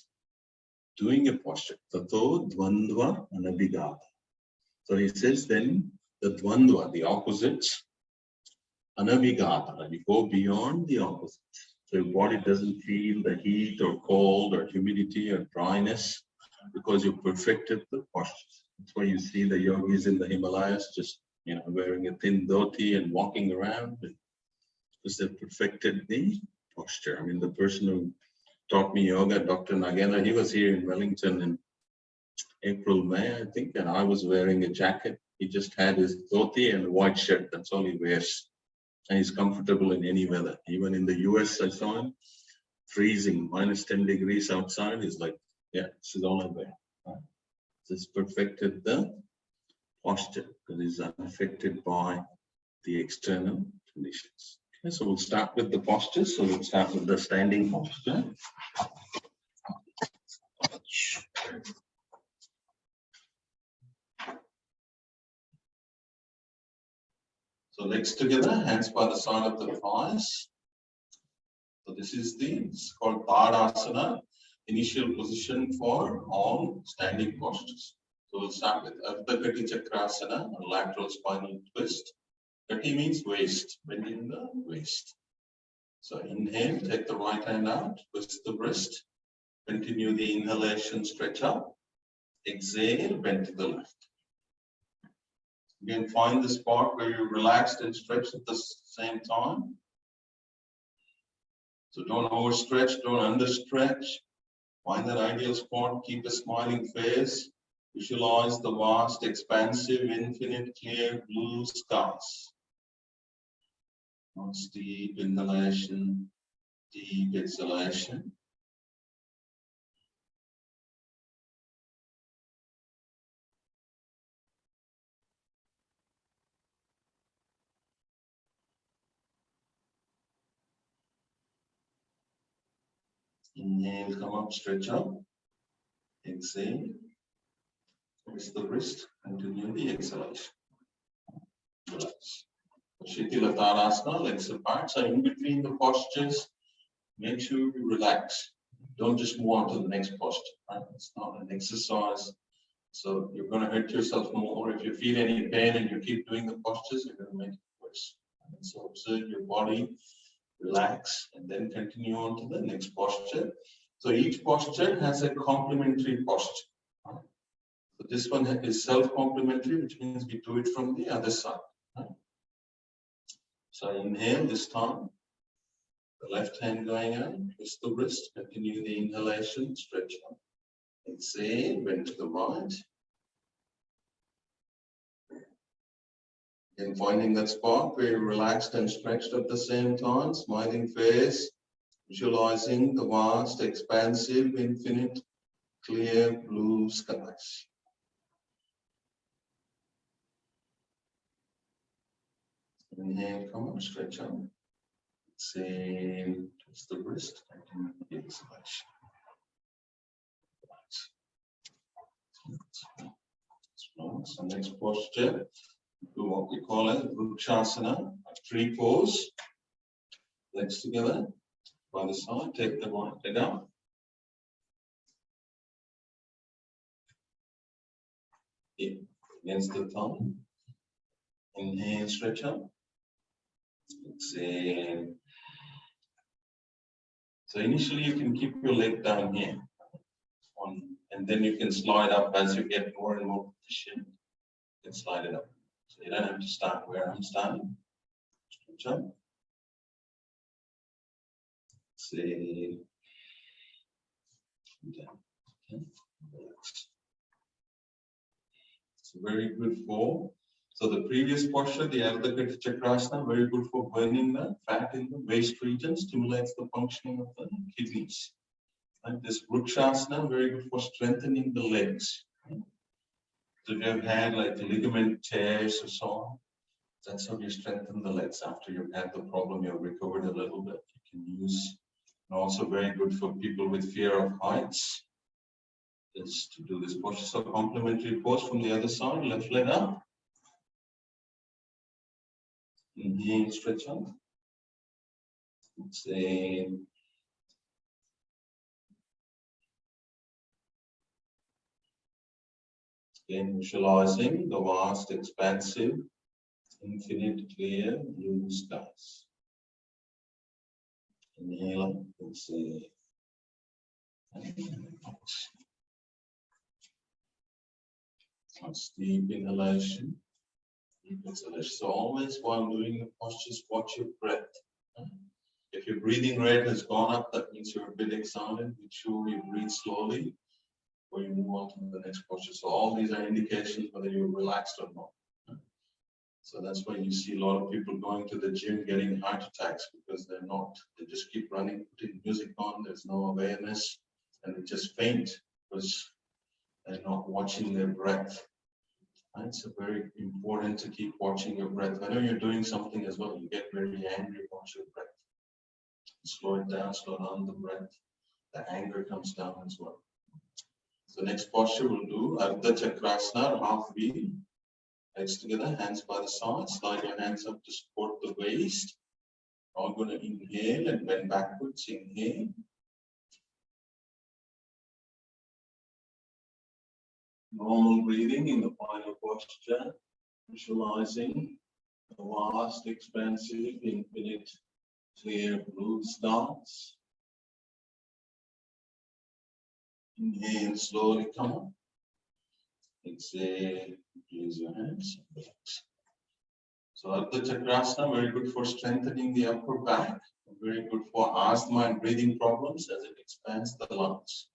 doing a posture? Tato dvandva anabhigata. So he says then the dvandva, the opposites, anabhigata, you go beyond the opposites. So your body doesn't feel the heat or cold or humidity or dryness because you perfected the postures. That's why you see the yogis in the Himalayas just wearing a thin dhoti and walking around because they've perfected the posture. I mean, the person who taught me yoga, Dr. Nagena, he was here in Wellington in April, May, I think, and I was wearing a jacket. He just had his dhoti and a white shirt. That's all he wears. And he's comfortable in any weather. Even in the US, I saw him freezing, minus 10 degrees outside. He's like, yeah, this is all I wear. Right? This perfected the posture because it's unaffected by the external conditions. Okay, so we'll start with the posture. So we'll start with the standing posture. So legs together, hands by the side of the thighs. So this is it's called Tadasana, initial position for all standing postures. So we'll start with Ardha Kati Chakrasana, or lateral spinal twist. Kati means waist, bending the waist. So inhale, take the right hand out, twist the wrist. Continue the inhalation, stretch up. Exhale, bend to the left. Again, find the spot where you're relaxed and stretched at the same time. So don't overstretch, don't understretch. Find that ideal spot, keep a smiling face. Visualize the vast, expansive, infinite, clear blue skies. Nice deep inhalation, deep exhalation. Inhale, come up, stretch up. Exhale. Twist the wrist, continue the exhalation. Relax. Shitila Tadasana, legs apart. So in between the postures, make sure you relax. Don't just move on to the next posture. Right? It's not an exercise. So you're going to hurt yourself more. If you feel any pain and you keep doing the postures, you're going to make it worse. And so observe your body, relax, and then continue on to the next posture. So each posture has a complementary posture. Right? So this one is self-complementary, which means we do it from the other side. Right? So inhale this time. The left hand going out, twist the wrist, continue the inhalation, stretch up. Exhale, bend to the right. And finding that spot where you're relaxed and stretched at the same time, smiling face, visualizing the vast, expansive, infinite, clear blue skies. Inhale, come up, stretch up. Exhale, twist the wrist, continue the exhalation. So next posture, do what we call a Vrukshasana, a tree pose. Legs together by the side, take the right leg up. Against the thumb. Inhale, stretch up. Exhale. So initially you can keep your leg down here. And then you can slide up as you get more and more position. You can slide it up. So you don't have to start where I'm standing. Stretch up. Exhale. Down. Okay. Relax. It's very good for So the previous posture, the Ardha Chakrasana, very good for burning the fat in the waist region, stimulates the functioning of the kidneys. And this Vrikshasana, very good for strengthening the legs. So if you have had like ligament tears or so on, that's how you strengthen the legs. After you've had the problem, you've recovered a little bit. You can use, and also very good for people with fear of heights, is to do this posture. So complementary pose from the other side, left leg up. Inhale, stretch out. Exhale. Again, visualizing the vast, expansive, infinite, clear blue skies. Inhale, exhale. That's deep inhalation, deep exhalation. So always while doing the postures, watch your breath. If your breathing rate has gone up, that means you're a bit excited. Make sure you breathe slowly before you move on to the next posture. So all these are indications whether you're relaxed or not. So that's why you see a lot of people going to the gym getting heart attacks, because they're not. They just keep running, putting music on, there's no awareness, and they just faint because they're not watching their breath. And it's very important to keep watching your breath. I know you're doing something as well, you get very angry, watch your breath. Slow it down, slow down the breath. The anger comes down as well. So next posture we'll do Ardha Chakrasana, half V. Legs together, hands by the side. Slide your hands up to support the waist. All going to inhale and bend backwards. Inhale. Normal breathing in the final posture. Visualizing the vast, expansive, infinite, clear blue stars. Inhale, slowly come up. Exhale, release your hands. So Ardha Chakrasana, very good for strengthening the upper back. Very good for asthma and breathing problems as it expands the lungs.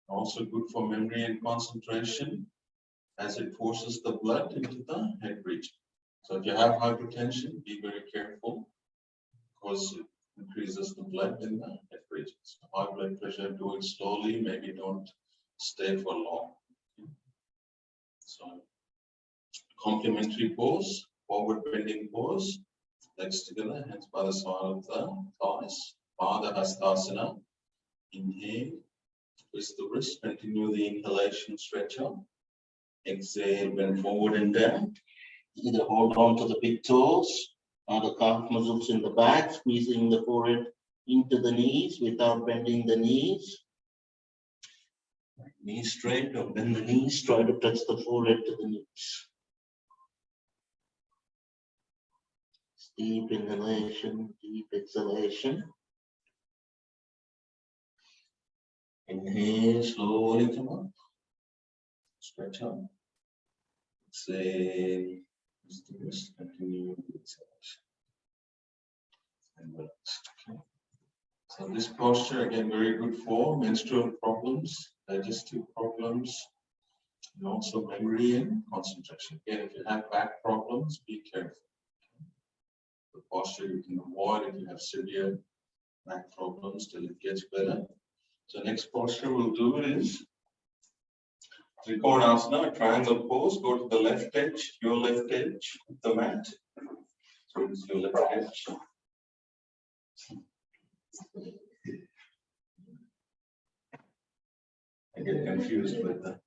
Also good for memory and concentration as it forces the blood into the head region. So if you have hypertension, be very careful because it increases the blood in the head region. So high blood pressure, do it slowly, maybe don't stay for long. So complementary pose, forward bending pose, legs together, hands by the side of the thighs, Pada Hastasana. Inhale, twist the wrist, continue the inhalation, stretch out. Exhale, bend forward and down. Either hold on to the big toes or the calf muscles in the back, squeezing the forehead into the knees without bending the knees. Knees straight or bend the knees, try to touch the forehead to the knees. Deep inhalation, deep exhalation. Inhale, slowly come up. Stretch out. Exhale. Just continue with exhalation. And relax. Okay. So this posture again very good for menstrual problems, digestive problems, and also memory and concentration. Again, if you have back problems, be careful. The posture you can avoid if you have severe back problems till it gets better. So next posture we'll do is Trikonasana, triangle pose. Go to the left edge, your left edge of the mat. So this is your left edge. I get confused with the.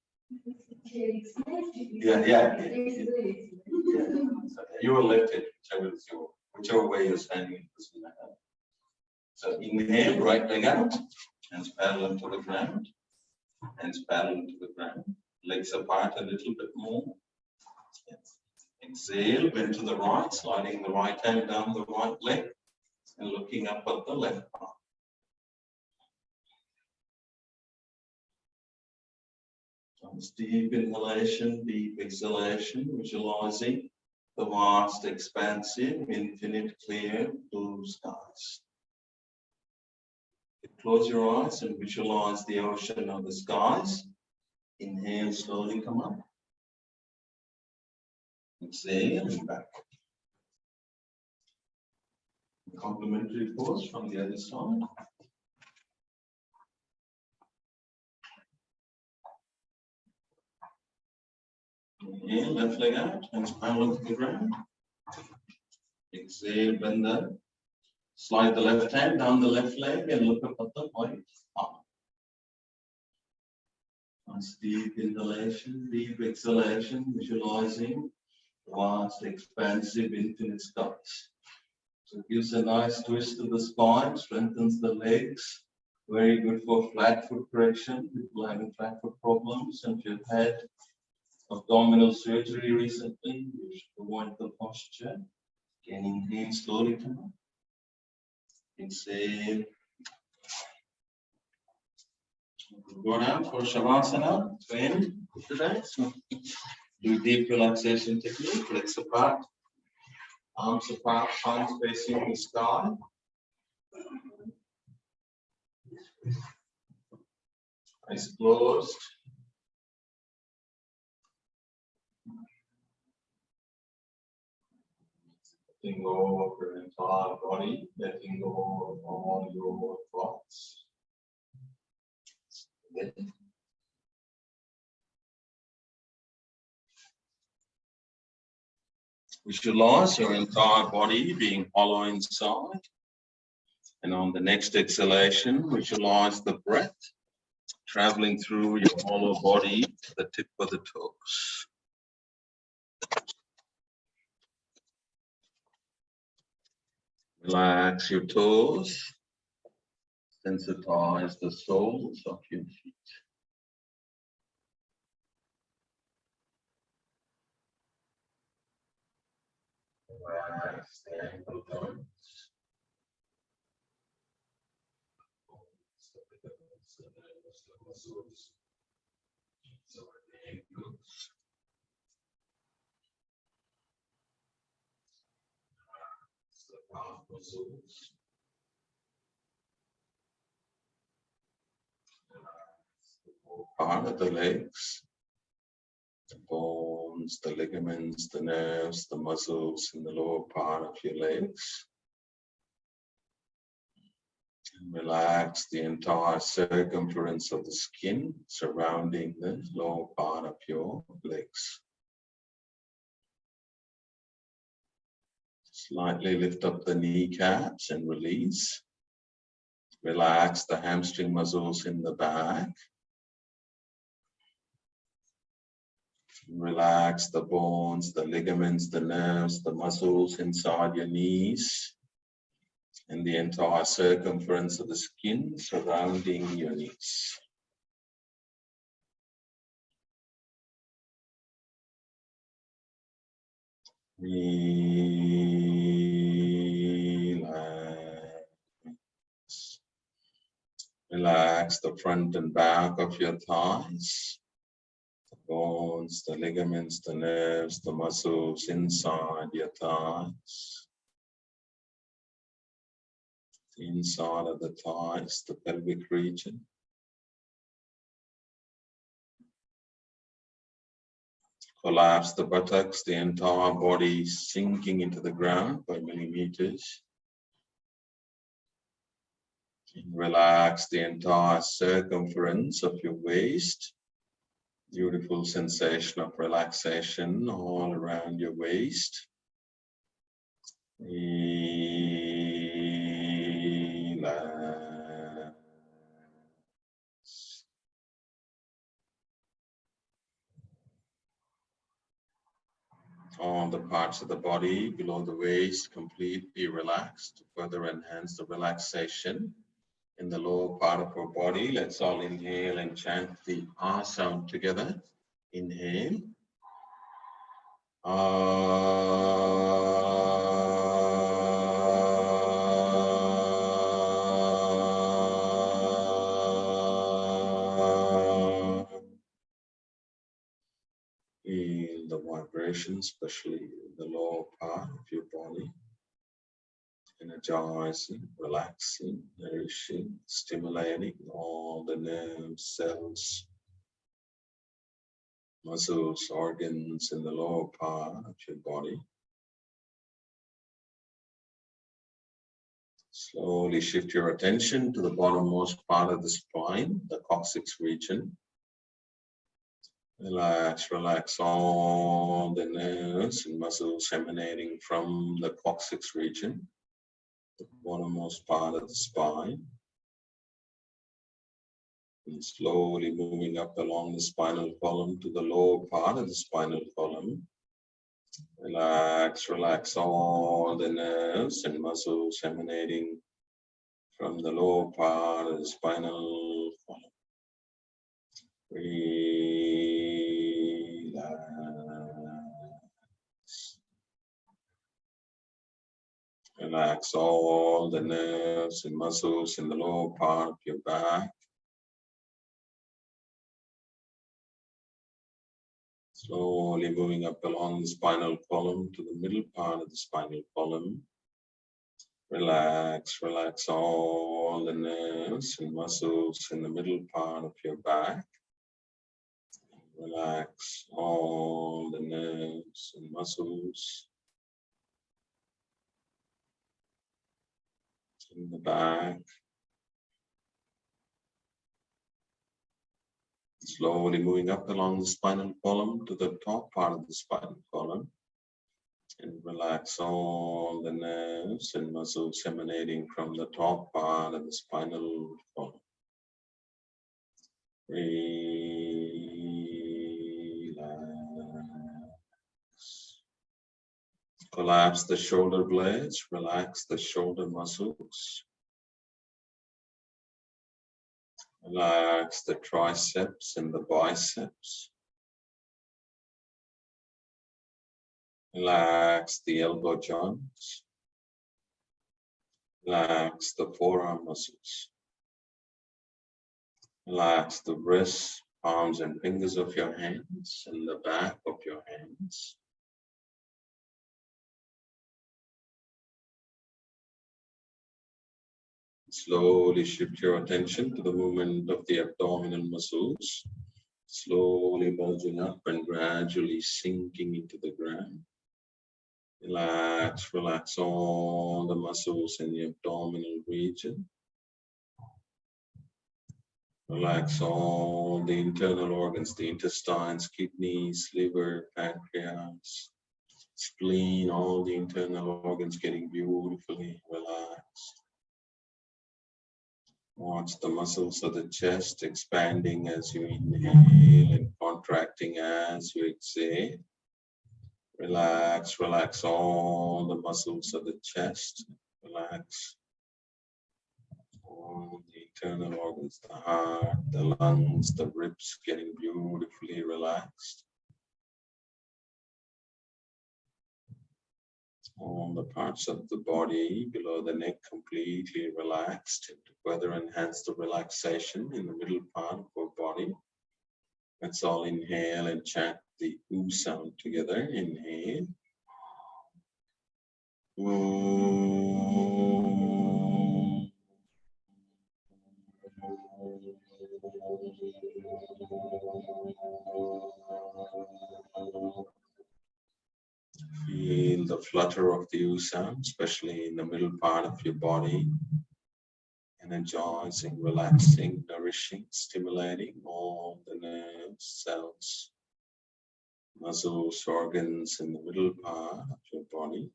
Yeah. You are left edge, whichever way you're standing. So inhale, right leg out, hands parallel to the ground, hands parallel to the ground, legs apart a little bit more. Exhale, bend to the right, sliding the right hand down the right leg and looking up at the left palm. Deep inhalation, deep exhalation, visualizing the vast, expansive, infinite, clear blue skies. Close your eyes and visualize the ocean of the skies. Inhale, slowly come up. Exhale and back. Complementary pose from the other side. Inhale, left leg out, hands parallel to the ground. Exhale, bend down. Slide the left hand down the left leg and look up at the right arm. Nice deep inhalation, deep exhalation, visualizing vast, expansive, infinite skies. So it gives a nice twist to the spine, strengthens the legs. Very good for flat foot correction, people having flat foot problems. And if you've had abdominal surgery recently, you should avoid the posture. Again, inhale slowly come up. Exhale. Go down for Shavasana. Twin today. So do deep relaxation technique. Legs apart, arms apart, palms facing the sky. Eyes closed. Letting go of your entire body, letting go of all your thoughts. Good. Visualize your entire body being hollow inside. And on the next exhalation, visualize the breath traveling through your hollow body to the tip of the toes. Relax your toes. Sensitize the soles of your feet. Relax the ankle joints. The muscles. So the ankles. The calf muscles. Part of the legs, the bones, the ligaments, the nerves, the muscles in the lower part of your legs. And relax the entire circumference of the skin surrounding the lower part of your legs. Slightly lift up the kneecaps and release. Relax the hamstring muscles in the back. Relax the bones, the ligaments, the nerves, the muscles inside your knees and the entire circumference of the skin surrounding your knees. Relax. Relax the front and back of your thighs. Bones, the ligaments, the nerves, the muscles inside your thighs. The inside of the thighs, the pelvic region. Collapse the buttocks, the entire body sinking into the ground by millimeters. Relax the entire circumference of your waist. Beautiful sensation of relaxation all around your waist. Relax. All the parts of the body below the waist completely relaxed to further enhance the relaxation in the lower part of our body. Let's all inhale and chant the R sound together. Inhale. Feel the vibration, especially in the lower part of your body. Energizing, relaxing, nourishing, stimulating all the nerves, cells, muscles, organs in the lower part of your body. Slowly shift your attention to the bottommost part of the spine, the coccyx region. Relax, relax all the nerves and muscles emanating from the coccyx region, the bottommost part of the spine. And slowly moving up along the spinal column to the lower part of the spinal column. Relax, relax all the nerves and muscles emanating from the lower part of the spinal column. Relax. Relax all the nerves and muscles in the lower part of your back. Slowly moving up along the spinal column to the middle part of the spinal column. Relax, relax all the nerves and muscles in the middle part of your back. Relax all the nerves and muscles in the back. Slowly moving up along the spinal column to the top part of the spinal column. And relax all the nerves and muscles emanating from the top part of the spinal column. Relax. Collapse the shoulder blades, relax the shoulder muscles. Relax the triceps and the biceps. Relax the elbow joints. Relax the forearm muscles. Relax the wrists, palms and fingers of your hands and the back of your hands. Slowly shift your attention to the movement of the abdominal muscles, slowly bulging up and gradually sinking into the ground. Relax, relax all the muscles in the abdominal region. Relax all the internal organs, the intestines, kidneys, liver, pancreas, spleen, all the internal organs getting beautifully relaxed. Watch the muscles of the chest expanding as you inhale and contracting as you exhale. Relax, relax all the muscles of the chest. Relax all the internal organs, the heart, the lungs, the ribs getting beautifully relaxed. All the parts of the body below the neck completely relaxed to further enhance the relaxation in the middle part of our body. Let's all inhale and chant the oo sound together. Inhale. Ooh. Feel the flutter of the oo sound, especially in the middle part of your body. Energizing, relaxing, nourishing, stimulating all the nerves, cells, muscles, organs in the middle part of your body.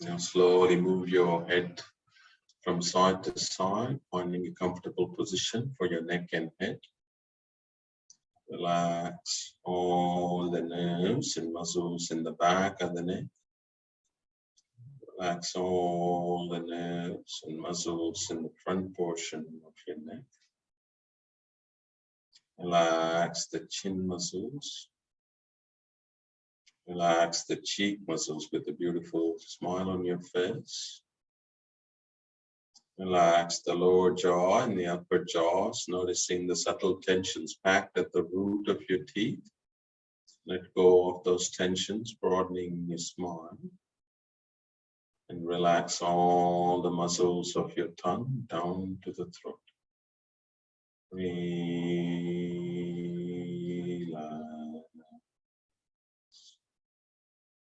Now slowly move your head from side to side, finding a comfortable position for your neck and head. Relax all the nerves and muscles in the back of the neck. Relax all the nerves and muscles in the front portion of your neck. Relax the chin muscles. Relax the cheek muscles with a beautiful smile on your face. Relax the lower jaw and the upper jaws, noticing the subtle tensions packed at the root of your teeth. Let go of those tensions, broadening your smile. And relax all the muscles of your tongue down to the throat. Relax.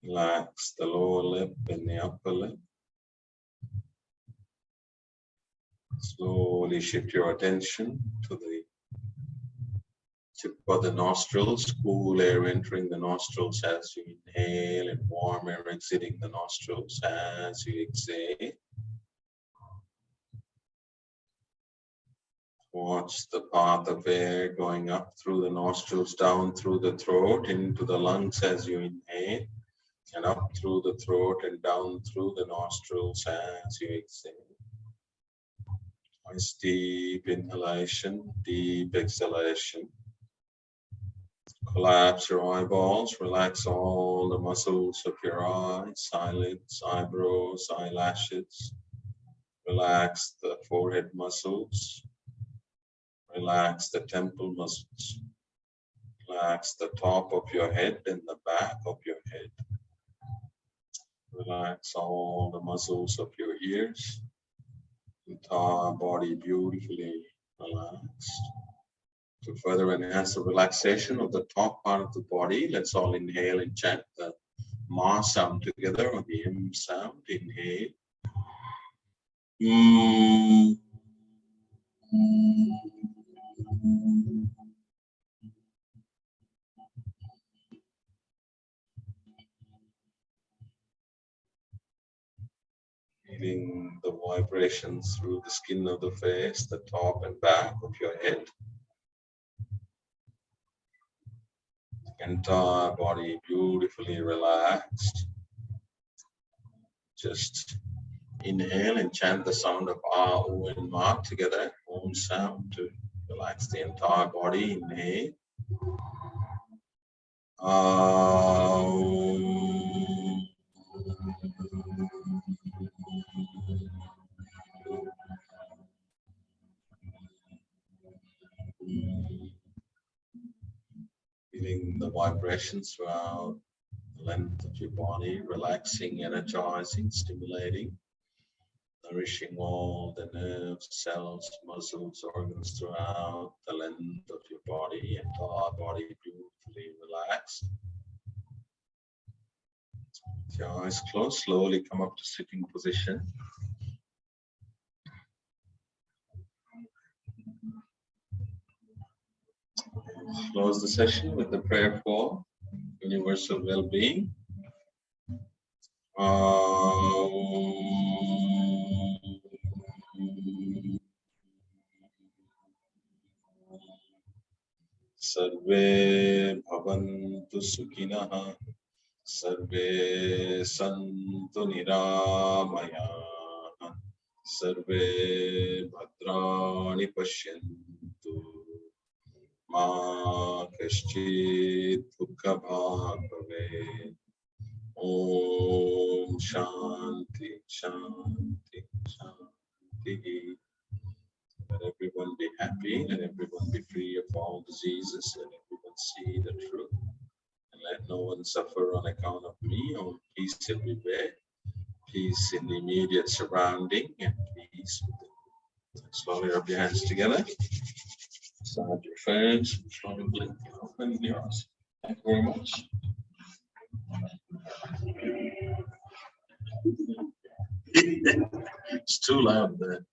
Relax the lower lip and the upper lip. Slowly shift your attention to the tip of the nostrils, cool air entering the nostrils as you inhale and warm air exiting the nostrils as you exhale. Watch the path of air going up through the nostrils, down through the throat, into the lungs as you inhale, and up through the throat and down through the nostrils as you exhale. Nice deep inhalation, deep exhalation. Collapse your eyeballs, relax all the muscles of your eyes, eyelids, eyebrows, eyelashes. Relax the forehead muscles. Relax the temple muscles. Relax the top of your head and the back of your head. Relax all the muscles of your ears. Entire body beautifully relaxed. To further enhance the relaxation of the top part of the body, let's all inhale and chant the Ma sound together, or the M sound. Inhale. Feeling the vibrations through the skin of the face, the top and back of your head. Entire body beautifully relaxed. Just inhale and chant the sound of Ah, O, and Ma together. Om sound to relax the entire body. Inhale. Ah, Om. Feeling the vibrations throughout the length of your body, relaxing, energizing, stimulating, nourishing all the nerves, cells, muscles, organs throughout the length of your body, entire body beautifully relaxed. With your eyes closed, slowly come up to sitting position. Close the session with the prayer for universal well-being. Sarve bhavantu sukhinah, sarve santu niramayah, sarve bhadrani pashyantu, ma kaschit dukha bhag bhavet. Om Shanti, Shanti, Shanti. Let everyone be happy, let everyone be free of all diseases, let everyone see the truth, and let no one suffer on account of me. Om peace everywhere, peace in the immediate surrounding, and peace within. Slowly rub your hands together, start your face, slowly blink and open your eyes. Thank you very much. It's too loud there.